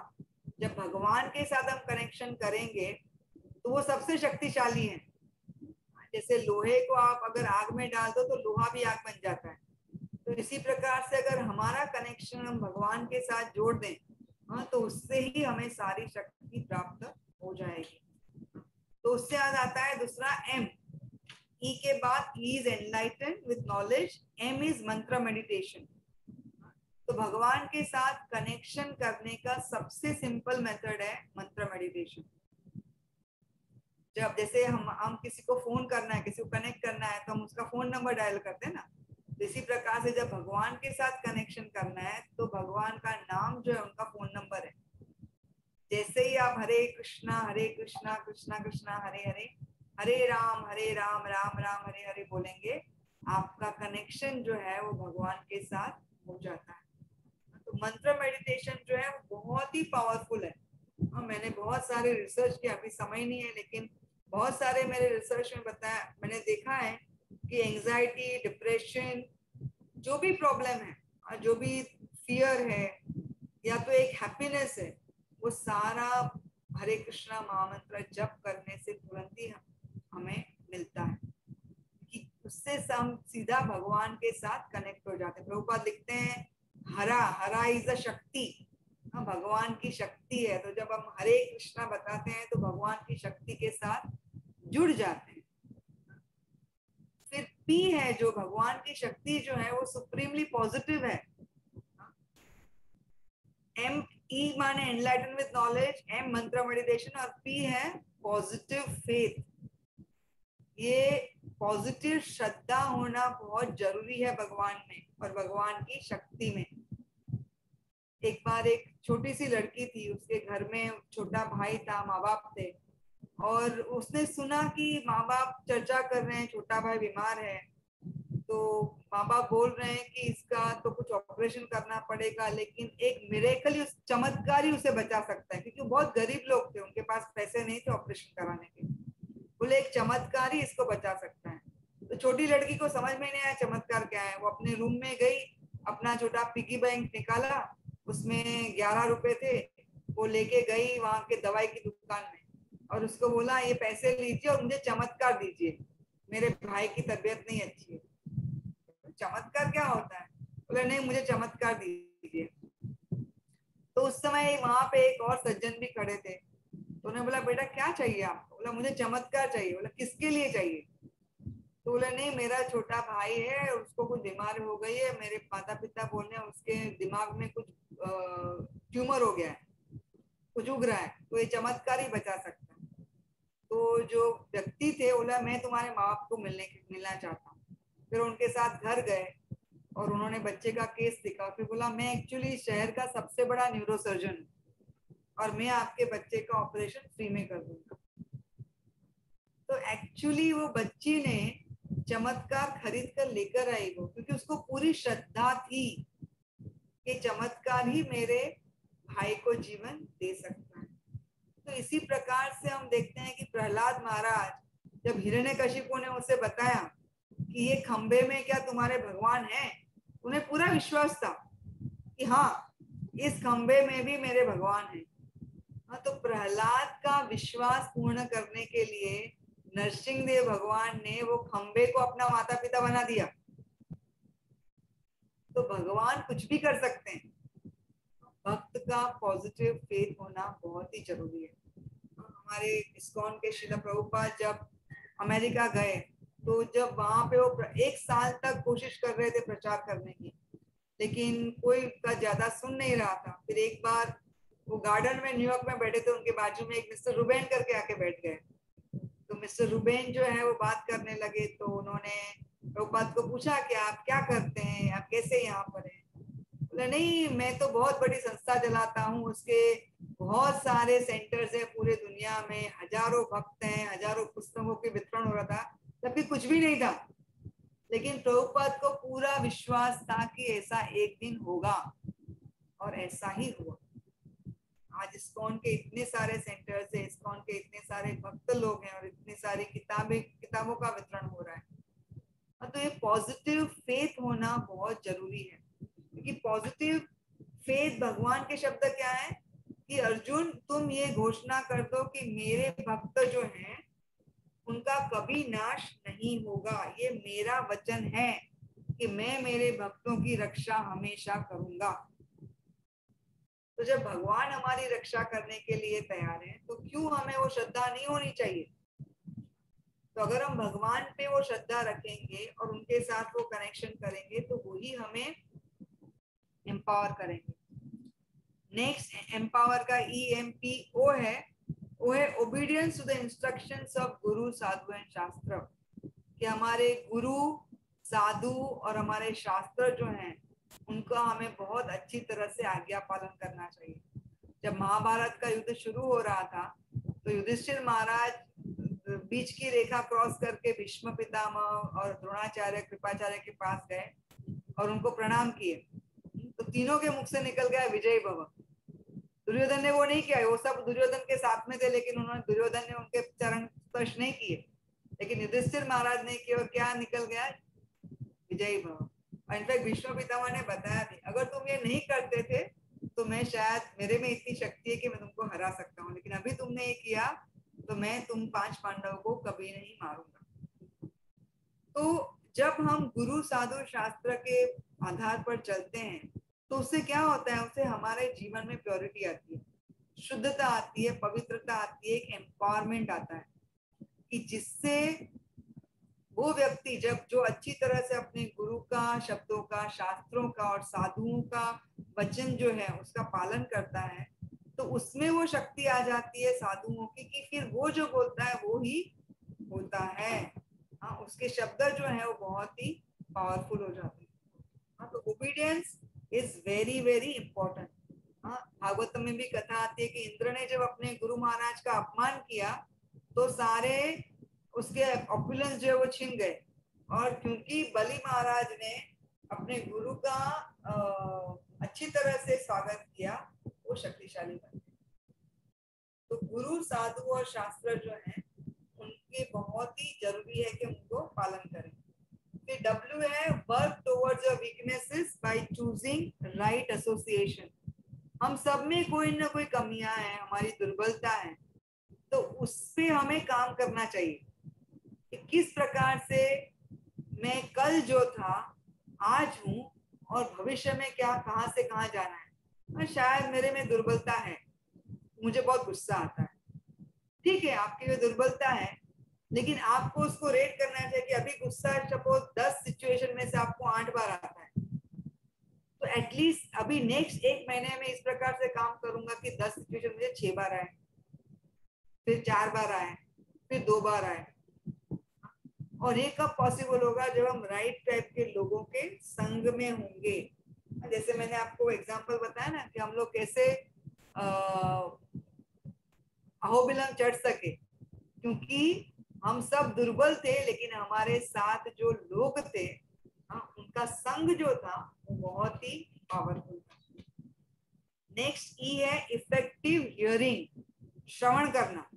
जब भगवान के साथ हम कनेक्शन करेंगे तो वो सबसे शक्तिशाली है। जैसे लोहे को आप अगर आग में डाल दो तो लोहा भी आग बन जाता है। तो इसी प्रकार से अगर हमारा कनेक्शन हम भगवान के साथ जोड़ दें, हाँ, तो उससे ही हमें सारी शक्ति प्राप्त हो जाएगी। तो उससे याद आता है दूसरा एम। ई के बाद E is enlighten with knowledge, M is mantra meditation. तो भगवान के साथ कनेक्शन करने का सबसे सिंपल मेथड है मंत्र मेडिटेशन। जब जैसे हम किसी को फोन करना है, किसी को कनेक्ट करना है, तो हम उसका फोन नंबर डायल करते हैं ना। इसी प्रकार से जब भगवान के साथ कनेक्शन करना है तो भगवान का नाम जो है उनका फोन नंबर है। जैसे ही आप हरे कृष्णा कृष्णा कृष्णा हरे हरे, हरे राम राम राम हरे हरे बोलेंगे, आपका कनेक्शन जो है वो भगवान के साथ हो जाता है। तो मंत्र मेडिटेशन जो है वो बहुत ही पावरफुल है। मैंने बहुत सारे रिसर्च किया, अभी समय नहीं है, लेकिन बहुत सारे मेरे रिसर्च में बताया, मैंने देखा है कि एंजाइटी, डिप्रेशन, जो भी प्रॉब्लम है और जो भी फियर है या तो एक हैप्पीनेस है, वो सारा हरे कृष्णा महामंत्र जप करने से तुरंत ही हमें मिलता है। कि उससे उससे हम सीधा भगवान के साथ कनेक्ट हो जाते हैं। प्रभुपाद लिखते हैं हरा, हरा इज अ शक्ति, भगवान की शक्ति है। तो जब हम हरे कृष्णा बताते हैं तो भगवान की शक्ति के साथ जुड़ जाते हैं। फिर पी है जो भगवान की शक्ति जो है वो सुप्रीमली पॉजिटिव है। एम ई माने एनलाइटन विद नॉलेज, एम मंत्र मेडिटेशन और पी है पॉजिटिव फेथ। ये पॉजिटिव श्रद्धा होना बहुत जरूरी है भगवान में और भगवान की शक्ति में। एक बार एक छोटी सी लड़की थी, उसके घर में छोटा भाई था, माँ बाप थे, और उसने सुना कि माँ बाप चर्चा कर रहे हैं छोटा भाई बीमार है, तो माँ बाप बोल रहे हैं कि इसका तो कुछ ऑपरेशन करना पड़ेगा, लेकिन एक मिरेकल ही, चमत्कार ही उसे बचा सकता है, क्योंकि बहुत गरीब लोग थे, उनके पास पैसे नहीं थे ऑपरेशन कराने के। बोले एक चमत्कार ही इसको बचा सकता है। तो छोटी लड़की को समझ में नहीं आया चमत्कार क्या है। वो अपने रूम में गई, अपना छोटा पिगी बैंक निकाला, उसमें 11 रुपए थे, वो लेके गई वहां के दवाई की दुकान में और उसको बोला ये पैसे लीजिए और मुझे चमत्कार दीजिए, मेरे भाई की तबीयत नहीं अच्छी है। चमत्कार क्या होता है? बोले नहीं मुझे चमत्कार दीजिए। तो उस समय वहां पे एक और सज्जन भी खड़े थे, तो उन्होंने बोला बेटा क्या चाहिए आपको? बोला मुझे चमत्कार चाहिए। बोला किसके लिए चाहिए? तो बोला नहीं मेरा छोटा भाई है, उसको कुछ बीमारी हो गई है, मेरे माता पिता बोल रहे हैं उसके दिमाग में कुछ ट्यूमर हो गया है, कुछ उग रहा है, तो ये चमत्कार ही बचा सकता है। तो जो व्यक्ति थे बोला मैं तुम्हारे माँ बाप को मिलना चाहता हूँ। फिर उनके साथ घर गए और उन्होंने बच्चे का केस दिखा। फिर बोला मैं एक्चुअली शहर का सबसे बड़ा न्यूरोसर्जन हूँ और मैं आपके बच्चे का ऑपरेशन फ्री में कर दूंगा। तो एक्चुअली वो बच्ची ने चमत्कार खरीद कर लेकर आई वो, क्योंकि उसको पूरी श्रद्धा थी कि चमत्कार ही मेरे भाई को जीवन दे सकता है। तो इसी प्रकार से हम देखते हैं कि प्रहलाद महाराज जब हिरण्यकशिपु ने उसे बताया कि ये खंबे में क्या तुम्हारे भगवान हैं, उन्हें पूरा विश्वास था कि हाँ इस खंबे में भी मेरे भगवान हैं। हाँ, तो प्रहलाद का विश्वास पूर्ण करने के लिए नरसिंह देव भगवान ने वो खंबे को अपना माता पिता बना दिया। तो भगवान कुछ भी कर सकते हैं। भक्त का पॉजिटिव फेथ होना बहुत ही जरूरी है। हमारे इस्कॉन के श्रील प्रभुपाद जब अमेरिका गए, तो जब वहां पे वो 1 साल तक कोशिश कर रहे थे प्रचार करने की, लेकिन कोई का ज्यादा सुन नहीं रहा था। फिर एक बार वो गार्डन में न्यूयॉर्क में बैठे थे, उनके बाजू में एक मिस्टर रूबेन करके आके बैठ गए। तो मिस्टर रूबेन जो है वो बात करने लगे, तो उन्होंने प्रभुपाद को पूछा कि आप क्या करते हैं, आप कैसे यहाँ पर हैं? बोले नहीं मैं तो बहुत बड़ी संस्था चलाता हूँ, उसके बहुत सारे सेंटर्स है पूरे दुनिया में, हजारों भक्त हैं, हजारों पुस्तकों के वितरण हो रहा था, जबकि कुछ भी नहीं था। लेकिन प्रभुपाद को पूरा विश्वास था कि ऐसा एक दिन होगा, और ऐसा ही हुआ। आज इस्कॉन के इतने सारे सेंटर्स है, इस्कॉन के इतने सारे भक्त लोग हैं और इतनी सारी किताबों का वितरण हो रहा है। तो ये पॉजिटिव फेथ होना बहुत जरूरी है, क्योंकि पॉजिटिव फेथ भगवान के शब्द क्या है कि अर्जुन तुम ये घोषणा कर दो कि मेरे भक्त जो हैं उनका कभी नाश नहीं होगा, ये मेरा वचन है कि मैं मेरे भक्तों की रक्षा हमेशा करूंगा। तो जब भगवान हमारी रक्षा करने के लिए तैयार है, तो क्यों हमें वो श्रद्धा नहीं होनी चाहिए? तो अगर हम भगवान पे वो श्रद्धा रखेंगे और उनके साथ वो कनेक्शन करेंगे, तो वही हमें एम्पावर करेंगे। नेक्स्ट एम्पावर का EMPO है, वो है obedience to the instructions of guru sadhu and शास्त्र। कि हमारे गुरु साधु और हमारे शास्त्र जो हैं उनका हमें बहुत अच्छी तरह से आज्ञा पालन करना चाहिए। जब महाभारत का युद्ध शुरू हो रहा था, तो युधिष्ठिर महाराज बीच की रेखा क्रॉस करके भीष्म पितामह और द्रोणाचार्य कृपाचार्य के पास गए और उनको प्रणाम किए। तो तीनों के मुख से निकल गया विजय भव। दुर्योधन ने वो नहीं किया, वो सब दुर्योधन के साथ में थे, लेकिन उन्होंने दुर्योधन ने उनके चरण स्पर्श नहीं किए, लेकिन युधिष्ठिर महाराज ने किया, और क्या निकल गया? विजयी भव। और इनफैक्ट भीष्म पितामह ने बताया भी, अगर तुम ये नहीं करते थे तो मैं शायद, मेरे में इतनी शक्ति है कि मैं तुमको हरा सकता हूँ, लेकिन अभी तुमने ये किया तो मैं तुम 5 पांडवों को कभी नहीं मारूंगा। तो जब हम गुरु साधु शास्त्र के आधार पर चलते हैं तो उससे क्या होता है, उससे हमारे जीवन में प्योरिटी आती है, शुद्धता आती है, पवित्रता आती है, एक एम्पावरमेंट आता है कि जिससे वो व्यक्ति जब जो अच्छी तरह से अपने गुरु का, शब्दों का, शास्त्रों का और साधुओं का वचन जो है उसका पालन करता है, तो उसमें वो शक्ति आ जाती है साधुओं की कि फिर वो जो बोलता है वो ही होता है। हाँ, उसके शब्द जो है वो बहुत ही पावरफुल हो जाते हैं। हाँ, तो obedience is very very important. हाँ, भागवतम में भी कथा आती है कि इंद्र ने जब अपने गुरु महाराज का अपमान किया तो सारे उसके ऑपुलेंस जो है वो छिन गए, और क्योंकि बलि महाराज ने अपने गुरु का अच्छी तरह से स्वागत किया, वो शक्तिशाली बन गए। तो गुरु, साधु और शास्त्र जो है उनके बहुत ही जरूरी है कि उनको पालन करें। फिर W है work towards your weaknesses by choosing right association. हम सब में कोई ना कोई कमियां हैं, हमारी दुर्बलता है, तो उस पे हमें काम करना चाहिए कि किस प्रकार से मैं कल जो था आज हूँ और भविष्य में क्या, कहाँ से कहाँ जाना है। और शायद मेरे में दुर्बलता है, मुझे बहुत गुस्सा आता है, ठीक है, आपकी वो दुर्बलता है, लेकिन आपको उसको रेट करना चाहिए कि अभी गुस्सा सपोज 10 सिचुएशन में से आपको 8 बार आता है, तो एटलीस्ट अभी नेक्स्ट 1 महीने में इस प्रकार से काम करूंगा कि 10 सिचुएशन मुझे 6 बार आए, फिर 4 बार आए, फिर 2 बार आए। और ये कब पॉसिबल होगा, जब हम राइट टाइप के लोगों के संग में होंगे। जैसे मैंने आपको एग्जांपल बताया ना कि हम लोग कैसे अहोबिलम चढ़ सके, क्योंकि हम सब दुर्बल थे, लेकिन हमारे साथ जो लोग थे, उनका संग जो था वो बहुत ही पावरफुल था। नेक्स्ट ई है इफेक्टिव हियरिंग, श्रवण करना।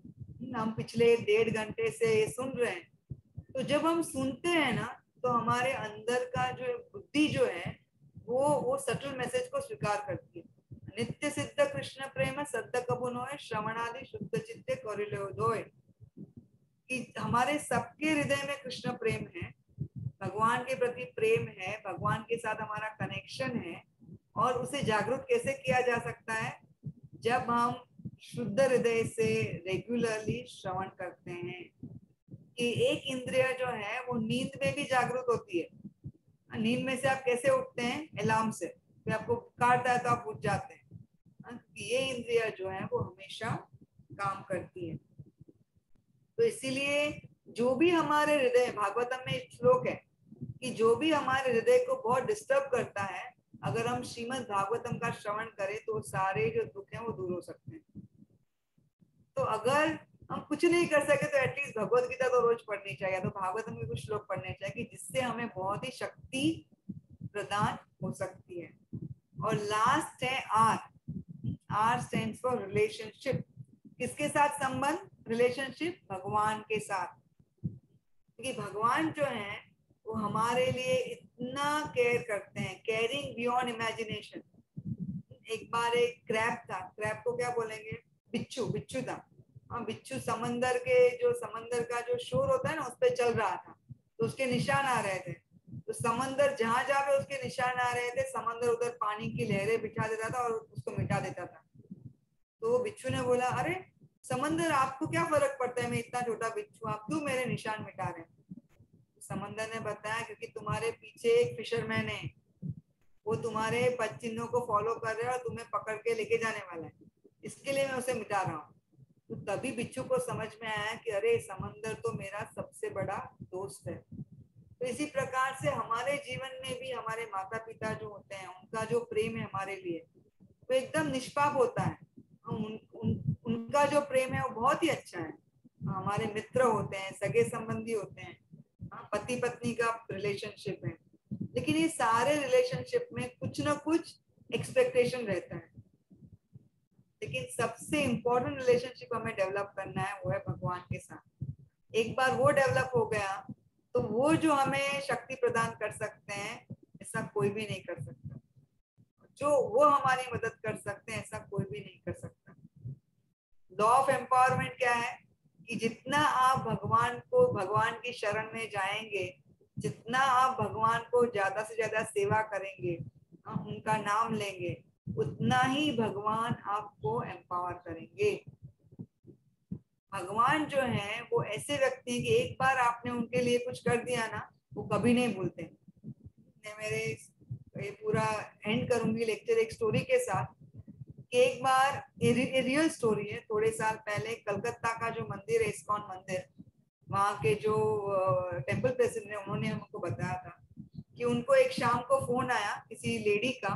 हम पिछले 1.5 घंटे से ये सुन रहे हैं, तो जब हम सुनते हैं ना तो हमारे अंदर का जो बुद्धि जो है वो सटल मैसेज को स्वीकार करती है। नित्य सिद्ध कृष्ण प्रेम सद्द कबुन होए, श्रवणादि शुद्ध चित्ते करिले उदोय, कि हमारे सबके हृदय में कृष्ण प्रेम है, भगवान के प्रति प्रेम है, भगवान के साथ हमारा कनेक्शन है। और उसे जागरूक कैसे किया जा सकता है, जब हम शुद्ध हृदय से रेगुलरली श्रवण करते हैं। कि एक इंद्रिय जो है वो नींद में भी जागरूक होती है। नींद में से आप कैसे उठते हैं, अलार्म से, फिर आपको पुकारता है तो आप उठ जाते हैं। ये इंद्रिय जो है वो हमेशा काम करती है। तो इसीलिए जो भी हमारे हृदय, भागवतम में एक श्लोक है कि जो भी हमारे हृदय को बहुत डिस्टर्ब करता है, अगर हम श्रीमद् भागवतम का श्रवण करें तो सारे जो दुख हैं वो दूर हो सकते हैं। तो अगर हम कुछ नहीं कर सके तो एटलीस्ट भगवत गीता तो रोज पढ़नी चाहिए, तो भागवतम के कुछ श्लोक पढ़ने चाहिए कि जिससे हमें बहुत ही शक्ति प्रदान हो सकती है। और लास्ट है R. R stands for relationship. किसके साथ संबंध, रिलेशनशिप भगवान के साथ। क्योंकि भगवान जो है वो हमारे लिए इतना केयर करते हैं, केयरिंग बियॉन्ड इमेजिनेशन। एक बार एक क्रैब था, क्रैब को क्या बोलेंगे, बिच्छू, बिच्छू था। हाँ, बिच्छू समंदर के जो समंदर का जो शोर होता है ना उस पर चल रहा था, तो उसके निशान आ रहे थे। तो समंदर जहां जहां पे उसके निशान आ रहे थे, समंदर उधर पानी की लहरें बिछा देता था और उसको मिटा देता था। तो बिच्छू ने बोला, अरे समंदर आपको क्या फर्क पड़ता है, मैं इतना छोटा बिच्छू, आप क्यों मेरे निशान मिटा रहे हैं। समंदर ने बताया, क्योंकि तुम्हारे पीछे एक फिशरमैन है, वो तुम्हारे पद चिन्हों को फॉलो कर रहा है और तुम्हें पकड़ के लेके जाने वाला है, इसके लिए मैं उसे मिटा रहा हूँ। तो तभी बिच्छू को समझ में आया कि अरे समंदर तो मेरा सबसे बड़ा दोस्त है। तो इसी प्रकार से हमारे जीवन में भी हमारे माता पिता जो होते हैं, उनका जो प्रेम है हमारे लिए वो एकदम निष्पाप होता है। उनका जो प्रेम है वो बहुत ही अच्छा है। हमारे मित्र होते हैं, सगे संबंधी होते हैं, पति पत्नी का रिलेशनशिप है, लेकिन ये सारे रिलेशनशिप में कुछ ना कुछ एक्सपेक्टेशन रहता है। लेकिन सबसे इम्पोर्टेंट रिलेशनशिप हमें डेवलप करना है वो है भगवान के साथ। एक बार वो डेवलप हो गया तो वो जो हमें शक्ति प्रदान कर सकते हैं ऐसा कोई भी नहीं कर सकता, जो वो हमारी मदद कर सकते हैं ऐसा कोई भी नहीं कर सकता। लॉ ऑफ एम्पावरमेंट क्या है कि जितना आप भगवान की शरण में जाएंगे जितना आप भगवान को ज्यादा से ज्यादा सेवा करेंगे, उनका नाम लेंगे, उतना ही भगवान आपको एम्पावर करेंगे। भगवान जो है वो ऐसे व्यक्ति हैं कि एक बार आपने उनके लिए कुछ कर दिया ना, वो कभी नहीं भूलते। मैं मेरे ये पूरा एंड करूंगी लेक्चर एक स्टोरी के साथ। एक बार रियल स्टोरी है, थोड़े साल पहले कलकत्ता का जो मंदिर है इस्कॉन मंदिर, वहाँ के जो टेम्पल प्रेसिडेंट है उन्होंने हमको बताया था कि उनको एक शाम को फोन आया किसी लेडी का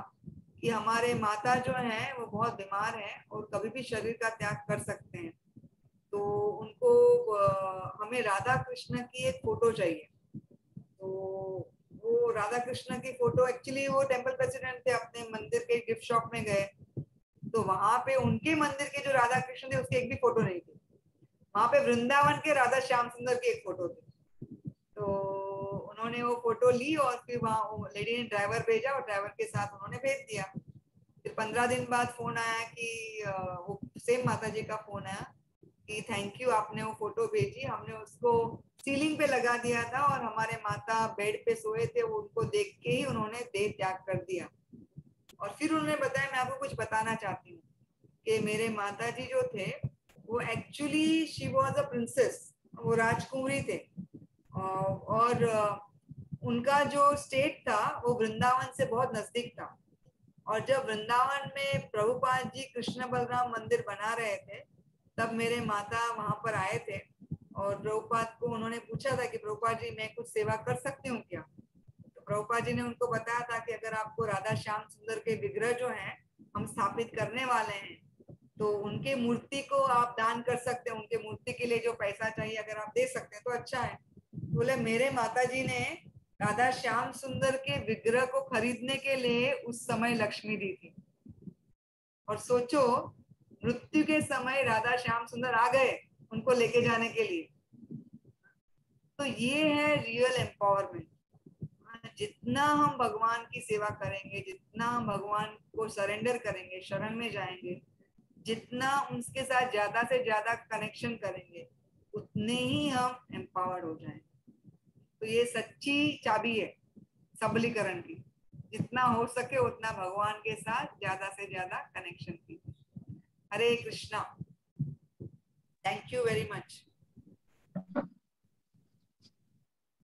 कि हमारे माता जो है वो बहुत बीमार है और कभी भी शरीर का त्याग कर सकते हैं, तो उनको हमें राधा कृष्ण की एक फोटो चाहिए। तो वो राधा कृष्ण की फोटो, एक्चुअली वो टेम्पल प्रेसिडेंट थे, अपने मंदिर के गिफ्ट शॉप में गए तो वहां पे उनके मंदिर के जो राधा कृष्ण थे उसकी एक भी फोटो नहीं थी। वहां पे वृंदावन के राधा श्याम सुंदर की एक फोटो थी। तो उन्होंने वो फोटो ली और फिर वहाँ लेडी ने ड्राइवर भेजा और ड्राइवर के साथ उन्होंने भेज दिया। फिर 15 दिन बाद फोन आया कि वो सेम माता जी का फोन आया कि थैंक यू, आपने वो फोटो भेजी, हमने उसको सीलिंग पे लगा दिया था और हमारे माता बेड पे सोए थे, वो उनको देख के ही उन्होंने देह त्याग कर दिया। और फिर उन्होंने बताया, मैं आपको कुछ बताना चाहती हूँ कि मेरे माता जी जो थे वो actually she was a princess, वो राजकुमारी थे। और उनका जो स्टेट था वो वृंदावन से बहुत नजदीक था। और जब वृंदावन में प्रभुपाद जी कृष्ण बलराम मंदिर बना रहे थे तब मेरे माता वहां पर आए थे और प्रभुपाद को उन्होंने पूछा था कि प्रभुपाद जी मैं कुछ सेवा कर सकती हूँ क्या। तो प्रभुपाद जी ने उनको बताया था कि अगर आपको राधा श्याम सुंदर के विग्रह जो हैं हम स्थापित करने वाले हैं तो उनके मूर्ति को आप दान कर सकते हैं, उनके मूर्ति के लिए जो पैसा चाहिए अगर आप दे सकते हैं तो अच्छा है। बोले मेरे माता जी ने राधा श्याम सुंदर के विग्रह को खरीदने के लिए उस समय लक्ष्मी दी थी। और सोचो, मृत्यु के समय राधा श्याम सुंदर आ गए उनको लेके जाने के लिए। तो ये है रियल एम्पावरमेंट। जितना हम भगवान की सेवा करेंगे, जितना हम भगवान को सरेंडर करेंगे, शरण में जाएंगे, जितना उनके साथ ज्यादा से ज्यादा कनेक्शन करेंगे, उतने ही हम एम्पावर्ड हो जाएंगे। तो ये सच्ची चाबी है सबलीकरण की। जितना हो सके उतना भगवान के साथ ज्यादा से ज्यादा कनेक्शन कीजिए। Hare Krishna. Thank you very much.